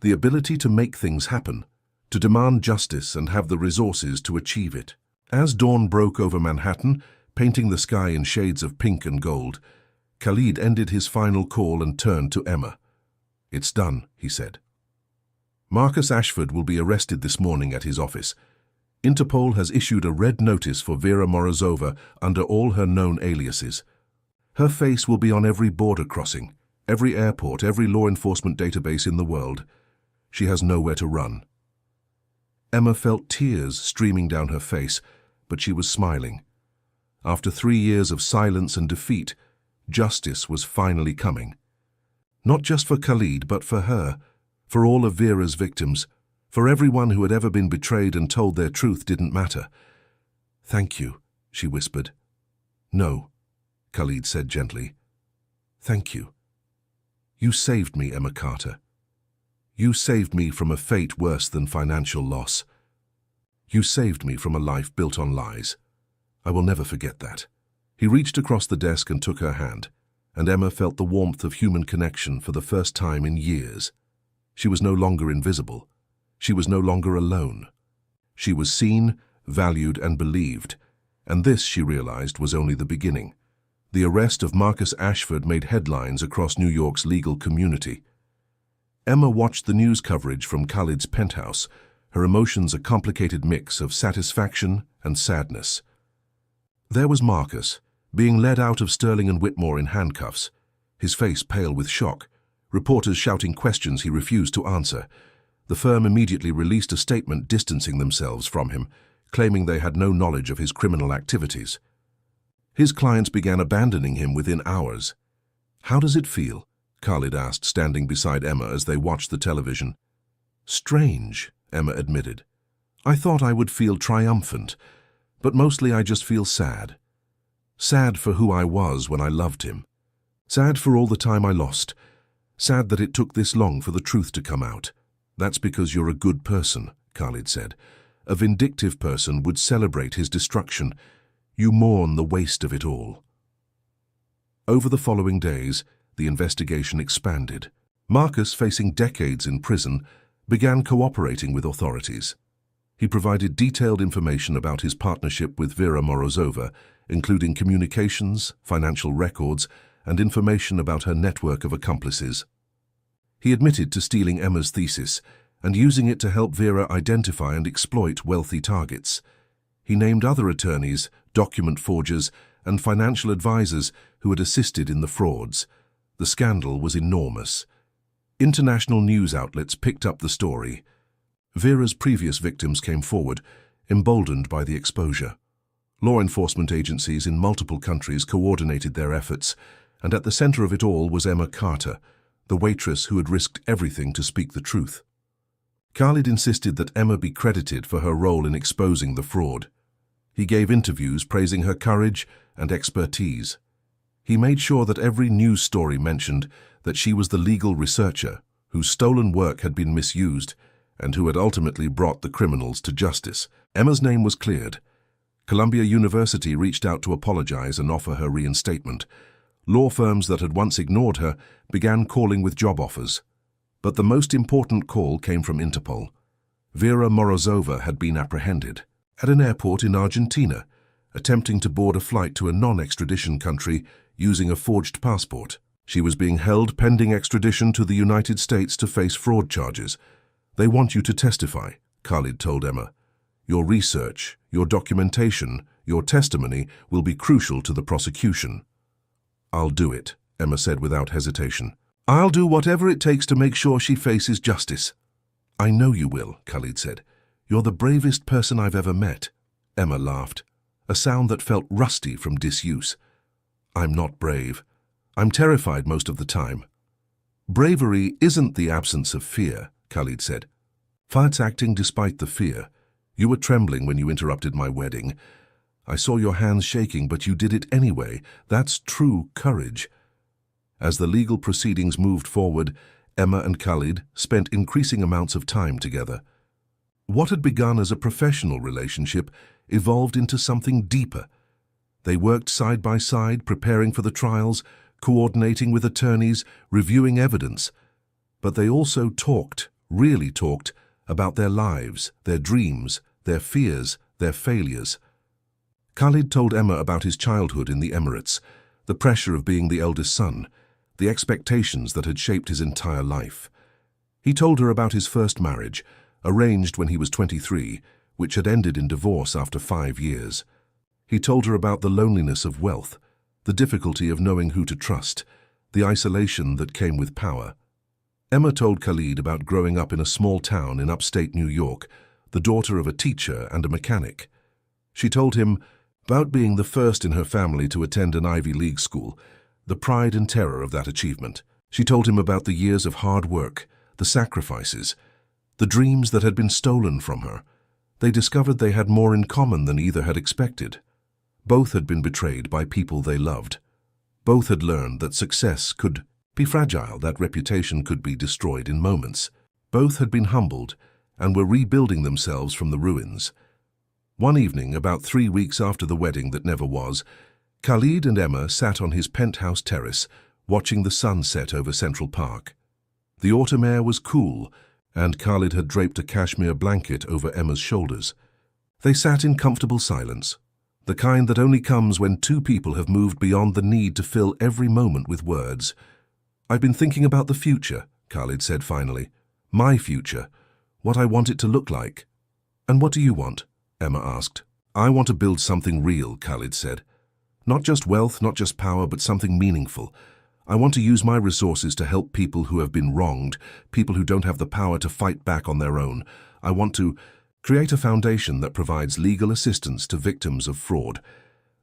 the ability to make things happen, to demand justice and have the resources to achieve it. As dawn broke over Manhattan, painting the sky in shades of pink and gold, Khalid ended his final call and turned to Emma. "It's done," he said. "Marcus Ashford will be arrested this morning at his office. Interpol has issued a red notice for Vera Morozova under all her known aliases. Her face will be on every border crossing, every airport, every law enforcement database in the world. She has nowhere to run." Emma felt tears streaming down her face, but she was smiling. After 3 years of silence and defeat, justice was finally coming. Not just for Khalid, but for her, for all of Vera's victims, for everyone who had ever been betrayed and told their truth didn't matter. "Thank you," she whispered. "No," Khalid said gently. "Thank you. You saved me, Emma Carter. You saved me from a fate worse than financial loss. You saved me from a life built on lies. I will never forget that." He reached across the desk and took her hand, and Emma felt the warmth of human connection for the first time in years. She was no longer invisible. She was no longer alone. She was seen, valued, and believed, and this, she realized, was only the beginning. The arrest of Marcus Ashford made headlines across New York's legal community. Emma watched the news coverage from Khalid's penthouse, her emotions a complicated mix of satisfaction and sadness. There was Marcus, being led out of Sterling and Whitmore in handcuffs, his face pale with shock, reporters shouting questions he refused to answer. The firm immediately released a statement distancing themselves from him, claiming they had no knowledge of his criminal activities. His clients began abandoning him within hours. "How does it feel?" Khalid asked, standing beside Emma as they watched the television. "Strange," Emma admitted. "I thought I would feel triumphant, but mostly I just feel sad. Sad for who I was when I loved him. Sad for all the time I lost. Sad that it took this long for the truth to come out." "That's because you're a good person," Khalid said. "A vindictive person would celebrate his destruction. You mourn the waste of it all." Over the following days, the investigation expanded. Marcus, facing decades in prison, began cooperating with authorities. He provided detailed information about his partnership with Vera Morozova, including communications, financial records, and information about her network of accomplices. He admitted to stealing Emma's thesis and using it to help Vera identify and exploit wealthy targets. He named other attorneys, document forgers, and financial advisors who had assisted in the frauds. The scandal was enormous. International news outlets picked up the story. Vera's previous victims came forward, emboldened by the exposure. Law enforcement agencies in multiple countries coordinated their efforts, and at the center of it all was Emma Carter, the waitress who had risked everything to speak the truth. Khalid insisted that Emma be credited for her role in exposing the fraud. He gave interviews praising her courage and expertise. He made sure that every news story mentioned that she was the legal researcher whose stolen work had been misused and who had ultimately brought the criminals to justice. Emma's name was cleared. Columbia University reached out to apologize and offer her reinstatement. Law firms that had once ignored her began calling with job offers. But the most important call came from Interpol. Vera Morozova had been apprehended at an airport in Argentina, attempting to board a flight to a non-extradition country using a forged passport. She was being held pending extradition to the United States to face fraud charges. "They want you to testify," Khalid told Emma. "Your research, your documentation, your testimony will be crucial to the prosecution." "I'll do it," Emma said without hesitation. "I'll do whatever it takes to make sure she faces justice." "I know you will," Khalid said. "You're the bravest person I've ever met." Emma laughed, a sound that felt rusty from disuse. "I'm not brave. I'm terrified most of the time." "Bravery isn't the absence of fear," Khalid said. "It's acting despite the fear. You were trembling when you interrupted my wedding. I saw your hands shaking, but you did it anyway. That's true courage." As the legal proceedings moved forward, Emma and Khalid spent increasing amounts of time together. What had begun as a professional relationship evolved into something deeper. They worked side by side, preparing for the trials, coordinating with attorneys, reviewing evidence. But they also talked, really talked, about their lives, their dreams, their fears, their failures. Khalid told Emma about his childhood in the Emirates, the pressure of being the eldest son, the expectations that had shaped his entire life. He told her about his first marriage, arranged when he was 23, which had ended in divorce after 5 years. He told her about the loneliness of wealth, the difficulty of knowing who to trust, the isolation that came with power. Emma told Khalid about growing up in a small town in upstate New York, the daughter of a teacher and a mechanic. She told him about being the first in her family to attend an Ivy League school, the pride and terror of that achievement. She told him about the years of hard work, the sacrifices, the dreams that had been stolen from her. They discovered they had more in common than either had expected. Both had been betrayed by people they loved. Both had learned that success could be fragile, that reputation could be destroyed in moments. Both had been humbled and were rebuilding themselves from the ruins. One evening, about 3 weeks after the wedding that never was, Khalid and Emma sat on his penthouse terrace, watching the sun set over Central Park. The autumn air was cool, and Khalid had draped a cashmere blanket over Emma's shoulders. They sat in comfortable silence, the kind that only comes when two people have moved beyond the need to fill every moment with words. "I've been thinking about the future," Khalid said finally. "My future. What I want it to look like." "And what do you want?" Emma asked. "I want to build something real," Khalid said. "Not just wealth, not just power, but something meaningful. I want to use my resources to help people who have been wronged, people who don't have the power to fight back on their own. I want to create a foundation that provides legal assistance to victims of fraud,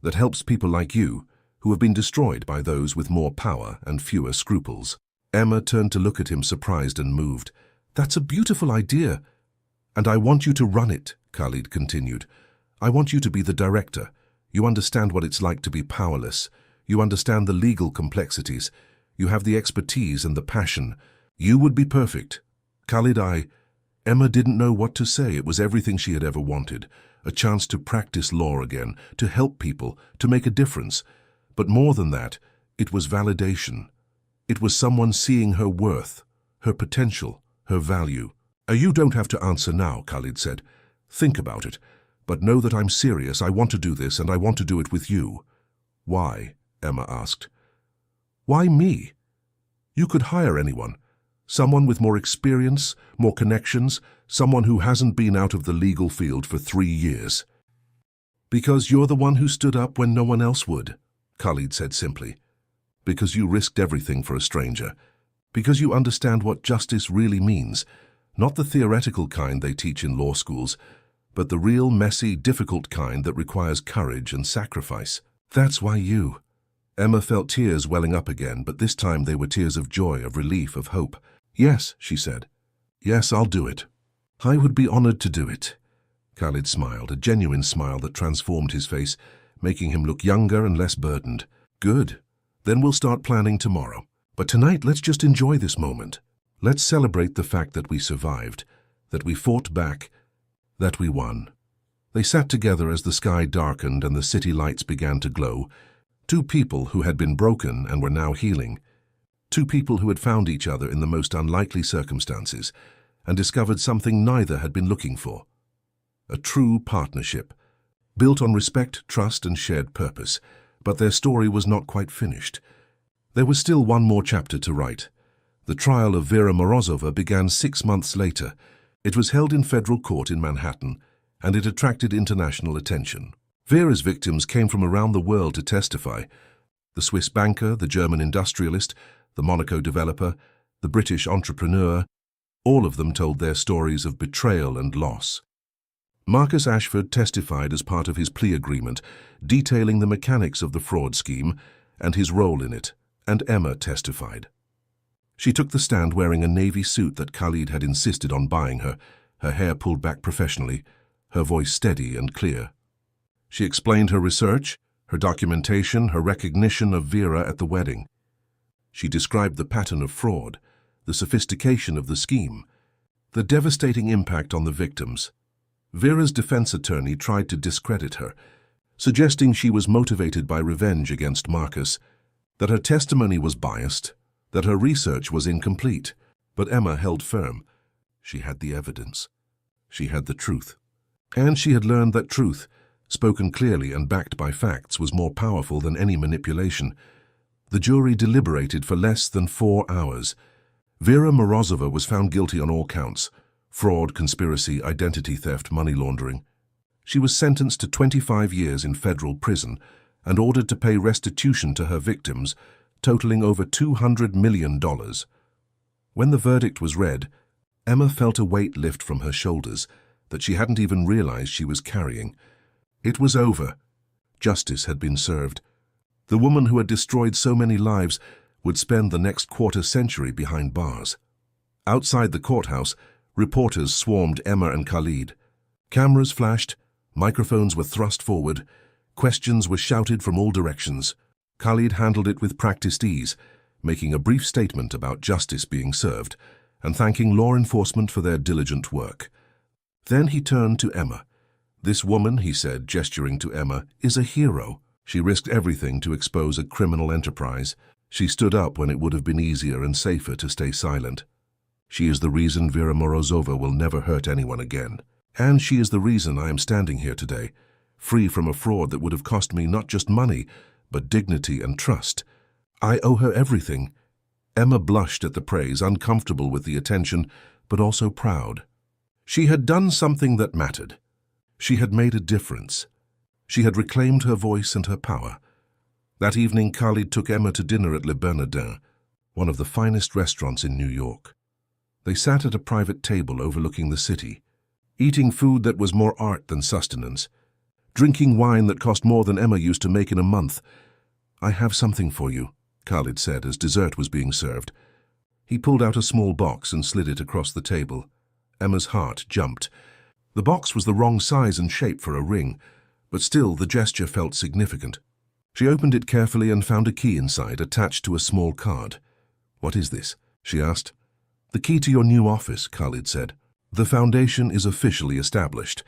that helps people like you, who have been destroyed by those with more power and fewer scruples." Emma turned to look at him, surprised and moved. "That's a beautiful idea. And I want you to run it," Khalid continued. "I want you to be the director. You understand what it's like to be powerless. You understand the legal complexities. You have the expertise and the passion. You would be perfect." "Khalid, Emma didn't know what to say. It was everything she had ever wanted. A chance to practice law again, to help people, to make a difference. But more than that, it was validation. It was someone seeing her worth, her potential, her value. "You don't have to answer now," Khalid said. Think about it. But know that I'm serious. I want to do this, and I want to do it with you." "Why?" Emma asked. "Why me? You could hire anyone. Someone with more experience, more connections, someone who hasn't been out of the legal field for 3 years." "Because you're the one who stood up when no one else would," Khalid said simply. "Because you risked everything for a stranger. Because you understand what justice really means, not the theoretical kind they teach in law schools, but the real, messy, difficult kind that requires courage and sacrifice. That's why you." Emma felt tears welling up again, but this time they were tears of joy, of relief, of hope. "Yes," she said. "Yes, I'll do it. I would be honored to do it." Khalid smiled, a genuine smile that transformed his face, making him look younger and less burdened. "Good. Then we'll start planning tomorrow. But tonight, let's just enjoy this moment. Let's celebrate the fact that we survived, that we fought back, that we won." They sat together as the sky darkened and the city lights began to glow. Two people who had been broken and were now healing. Two people who had found each other in the most unlikely circumstances and discovered something neither had been looking for. A true partnership, built on respect, trust, and shared purpose. But their story was not quite finished. There was still one more chapter to write. The trial of Vera Morozova began 6 months later. It was held in federal court in Manhattan, and it attracted international attention. Vera's victims came from around the world to testify. The Swiss banker, the German industrialist, the Monaco developer, the British entrepreneur, all of them told their stories of betrayal and loss. Marcus Ashford testified as part of his plea agreement, detailing the mechanics of the fraud scheme and his role in it, and Emma testified. She took the stand wearing a navy suit that Khalid had insisted on buying her hair pulled back professionally, her voice steady and clear. She explained her research, her documentation, her recognition of Vera at the wedding. She described the pattern of fraud, the sophistication of the scheme, the devastating impact on the victims. Vera's defense attorney tried to discredit her, suggesting she was motivated by revenge against Marcus, that her testimony was biased, that her research was incomplete. But Emma held firm. She had the evidence. She had the truth. And she had learned that truth, spoken clearly and backed by facts, was more powerful than any manipulation. The jury deliberated for less than 4 hours. Vera Morozova was found guilty on all counts: fraud, conspiracy, identity theft, money laundering. She was sentenced to 25 years in federal prison and ordered to pay restitution to her victims, totaling over $200 million. When the verdict was read, Emma felt a weight lift from her shoulders that she hadn't even realized she was carrying. It was over. Justice had been served. The woman who had destroyed so many lives would spend the next quarter-century behind bars. Outside the courthouse, reporters swarmed Emma and Khalid. Cameras flashed, microphones were thrust forward, questions were shouted from all directions. Khalid handled it with practiced ease, making a brief statement about justice being served and thanking law enforcement for their diligent work. Then he turned to Emma. "This woman," he said, gesturing to Emma, "is a hero. She risked everything to expose a criminal enterprise. She stood up when it would have been easier and safer to stay silent. She is the reason Vera Morozova will never hurt anyone again. And she is the reason I am standing here today, free from a fraud that would have cost me not just money, but dignity and trust. I owe her everything." Emma blushed at the praise, uncomfortable with the attention, but also proud. She had done something that mattered. She had made a difference. She had reclaimed her voice and her power. That evening, Khalid took Emma to dinner at Le Bernardin, one of the finest restaurants in New York. They sat at a private table overlooking the city, eating food that was more art than sustenance, drinking wine that cost more than Emma used to make in a month. "I have something for you," Khalid said as dessert was being served. He pulled out a small box and slid it across the table. Emma's heart jumped. The box was the wrong size and shape for a ring, but still the gesture felt significant. She opened it carefully and found a key inside, attached to a small card. "What is this?" she asked. "The key to your new office," Khalid said. "The foundation is officially established.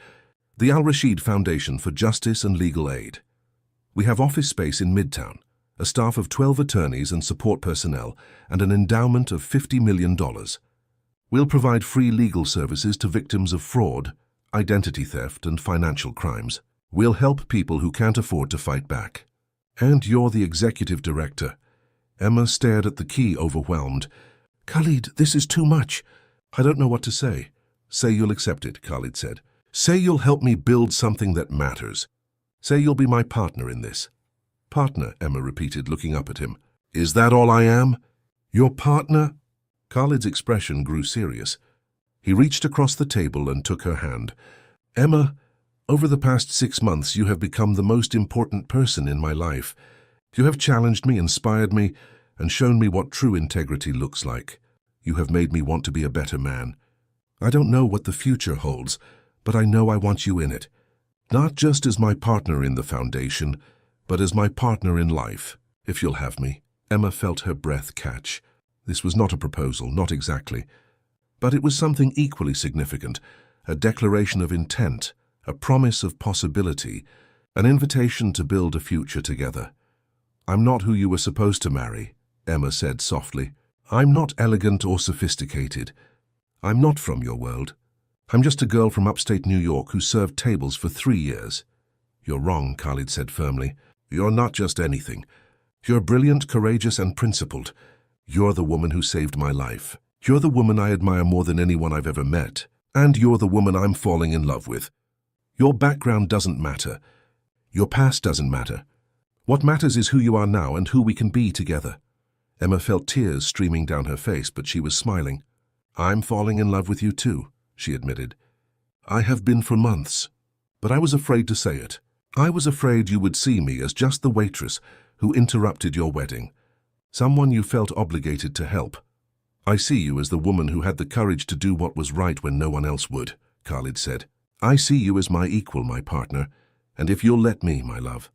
The Al-Rashid Foundation for Justice and Legal Aid. We have office space in Midtown, a staff of 12 attorneys and support personnel, and an endowment of $50 million. We'll provide free legal services to victims of fraud, identity theft, and financial crimes. We'll help people who can't afford to fight back. And you're the executive director. Emma stared at the key, overwhelmed. Khalid, this is too much. I don't know what to say. Say you'll accept it, Khalid said. Say you'll help me build something that matters. Say you'll be my partner in this. Partner, Emma repeated, looking up at him. Is that all I am? Your partner? Khalid's expression grew serious. He reached across the table and took her hand. Emma, over the past 6 months you have become the most important person in my life. You have challenged me, inspired me, and shown me what true integrity looks like. You have made me want to be a better man. I don't know what the future holds, but I know I want you in it. Not just as my partner in the foundation, but as my partner in life, if you'll have me. Emma felt her breath catch. This was not a proposal, not exactly. But it was something equally significant, a declaration of intent, a promise of possibility, an invitation to build a future together. I'm not who you were supposed to marry, Emma said softly. I'm not elegant or sophisticated. I'm not from your world. I'm just a girl from upstate New York who served tables for 3 years. You're wrong, Khalid said firmly. You're not just anything. You're brilliant, courageous, and principled. You're the woman who saved my life. You're the woman I admire more than anyone I've ever met. And you're the woman I'm falling in love with. Your background doesn't matter. Your past doesn't matter. What matters is who you are now and who we can be together. Emma felt tears streaming down her face, but she was smiling. I'm falling in love with you too, she admitted. I have been for months, but I was afraid to say it. I was afraid you would see me as just the waitress who interrupted your wedding, someone you felt obligated to help. I see you as the woman who had the courage to do what was right when no one else would, Khalid said. I see you as my equal, my partner, and if you'll let me, my love.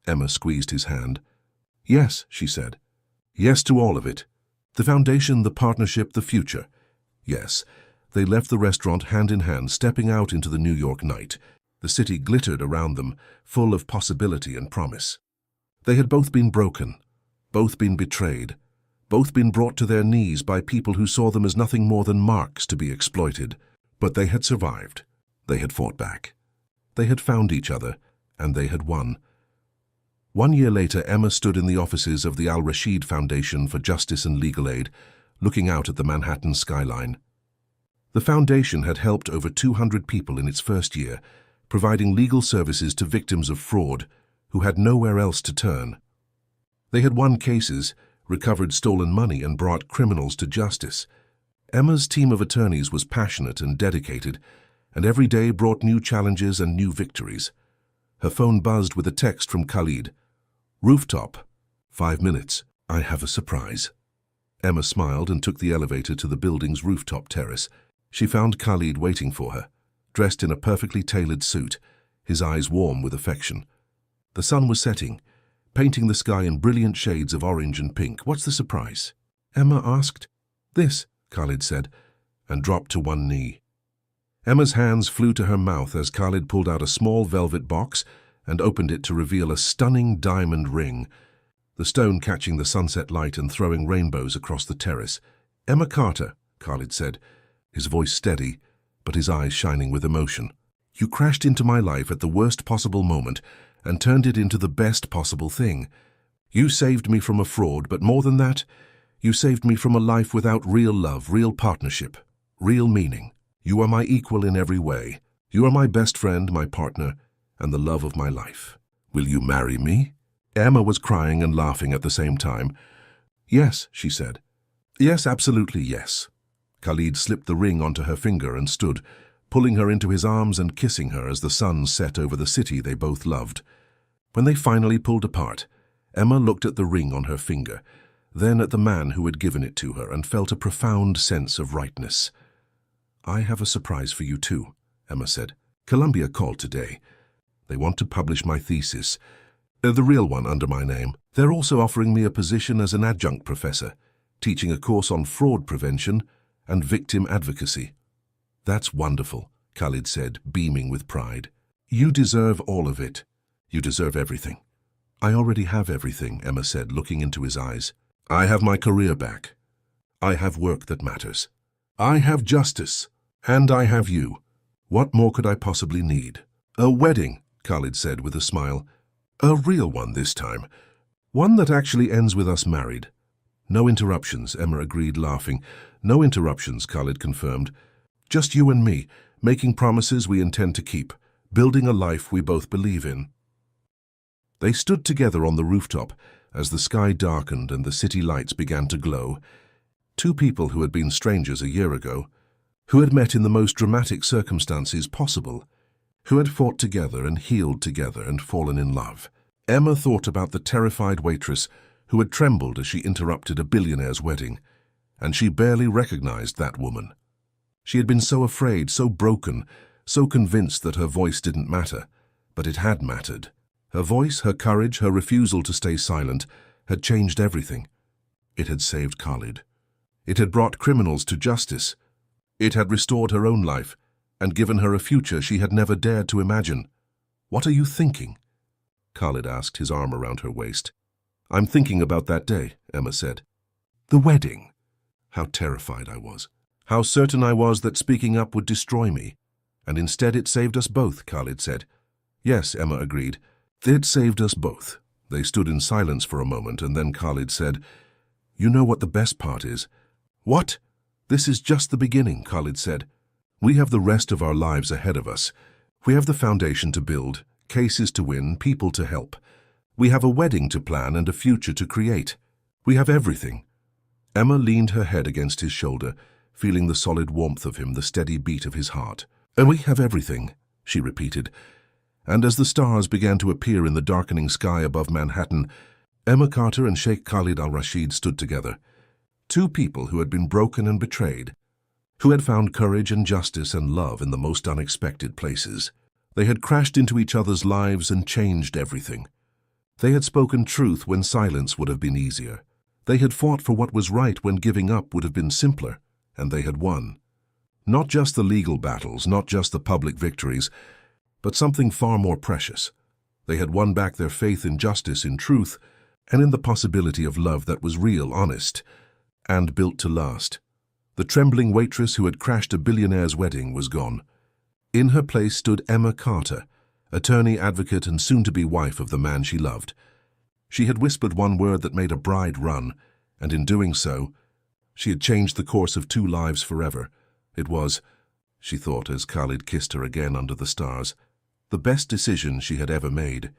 Emma squeezed his hand. Yes, she said. Yes to all of it. The foundation, the partnership, the future. Yes. They left the restaurant hand in hand, stepping out into the New York night. The city glittered around them, full of possibility and promise. They had both been broken, both been betrayed, both been brought to their knees by people who saw them as nothing more than marks to be exploited. But they had survived. They had fought back. They had found each other, and they had won. 1 year later, Emma stood in the offices of the Al-Rashid Foundation for Justice and Legal Aid, looking out at the Manhattan skyline. The foundation had helped over 200 people in its first year, providing legal services to victims of fraud who had nowhere else to turn. They had won cases, recovered stolen money, and brought criminals to justice. Emma's team of attorneys was passionate and dedicated, and every day brought new challenges and new victories. Her phone buzzed with a text from Khalid. Rooftop. 5 minutes. I have a surprise. Emma smiled and took the elevator to the building's rooftop terrace. She found Khalid waiting for her, dressed in a perfectly tailored suit, his eyes warm with affection. The sun was setting, painting the sky in brilliant shades of orange and pink. What's the surprise? Emma asked. This, Khalid said, and dropped to one knee. Emma's hands flew to her mouth as Khalid pulled out a small velvet box and opened it to reveal a stunning diamond ring, the stone catching the sunset light and throwing rainbows across the terrace. Emma Carter, Khalid said, his voice steady, but his eyes shining with emotion. You crashed into my life at the worst possible moment and turned it into the best possible thing. You saved me from a fraud, but more than that, you saved me from a life without real love, real partnership, real meaning. You are my equal in every way. You are my best friend, my partner, and the love of my life. Will you marry me? Emma was crying and laughing at the same time. Yes, she said. Yes, absolutely yes. Khalid slipped the ring onto her finger and stood, pulling her into his arms and kissing her as the sun set over the city they both loved. When they finally pulled apart, Emma looked at the ring on her finger, then at the man who had given it to her, and felt a profound sense of rightness. I have a surprise for you too, Emma said. Columbia called today. They want to publish my thesis, the real one under my name. They're also offering me a position as an adjunct professor, teaching a course on fraud prevention and victim advocacy. That's wonderful, Khalid said, beaming with pride. You deserve all of it. You deserve everything. I already have everything, Emma said, looking into his eyes. I have my career back. I have work that matters. I have justice. And I have you. What more could I possibly need? A wedding, Khalid said with a smile. A real one this time. One that actually ends with us married. No interruptions, Emma agreed, laughing. No interruptions, Khalid confirmed. Just you and me, making promises we intend to keep, building a life we both believe in. They stood together on the rooftop as the sky darkened and the city lights began to glow. Two people who had been strangers a year ago, who had met in the most dramatic circumstances possible, who had fought together and healed together and fallen in love. Emma thought about the terrified waitress who had trembled as she interrupted a billionaire's wedding, and she barely recognized that woman. She had been so afraid, so broken, so convinced that her voice didn't matter, but it had mattered. Her voice, her courage, her refusal to stay silent had changed everything. It had saved Khalid. It had brought criminals to justice. It had restored her own life and given her a future she had never dared to imagine. "What are you thinking?" Khalid asked, his arm around her waist. "I'm thinking about that day," Emma said. "The wedding." How terrified I was. How certain I was that speaking up would destroy me. And instead it saved us both, Khalid said. Yes, Emma agreed. It saved us both. They stood in silence for a moment, and then Khalid said, "You know what the best part is?" "What?" "This is just the beginning," Khalid said. "We have the rest of our lives ahead of us. We have the foundation to build, cases to win, people to help. We have a wedding to plan and a future to create. We have everything." Emma leaned her head against his shoulder, feeling the solid warmth of him, the steady beat of his heart. "And we have everything," she repeated. And as the stars began to appear in the darkening sky above Manhattan, Emma Carter and Sheikh Khalid al-Rashid stood together. Two people who had been broken and betrayed, who had found courage and justice and love in the most unexpected places. They had crashed into each other's lives and changed everything. They had spoken truth when silence would have been easier. They had fought for what was right when giving up would have been simpler, and they had won. Not just the legal battles, not just the public victories, but something far more precious. They had won back their faith in justice, in truth, and in the possibility of love that was real, honest, and built to last. The trembling waitress who had crashed a billionaire's wedding was gone. In her place stood Emma Carter, attorney, advocate, and soon-to-be wife of the man she loved. She had whispered one word that made a bride run, and in doing so, she had changed the course of two lives forever. It was, she thought as Khalid kissed her again under the stars, the best decision she had ever made.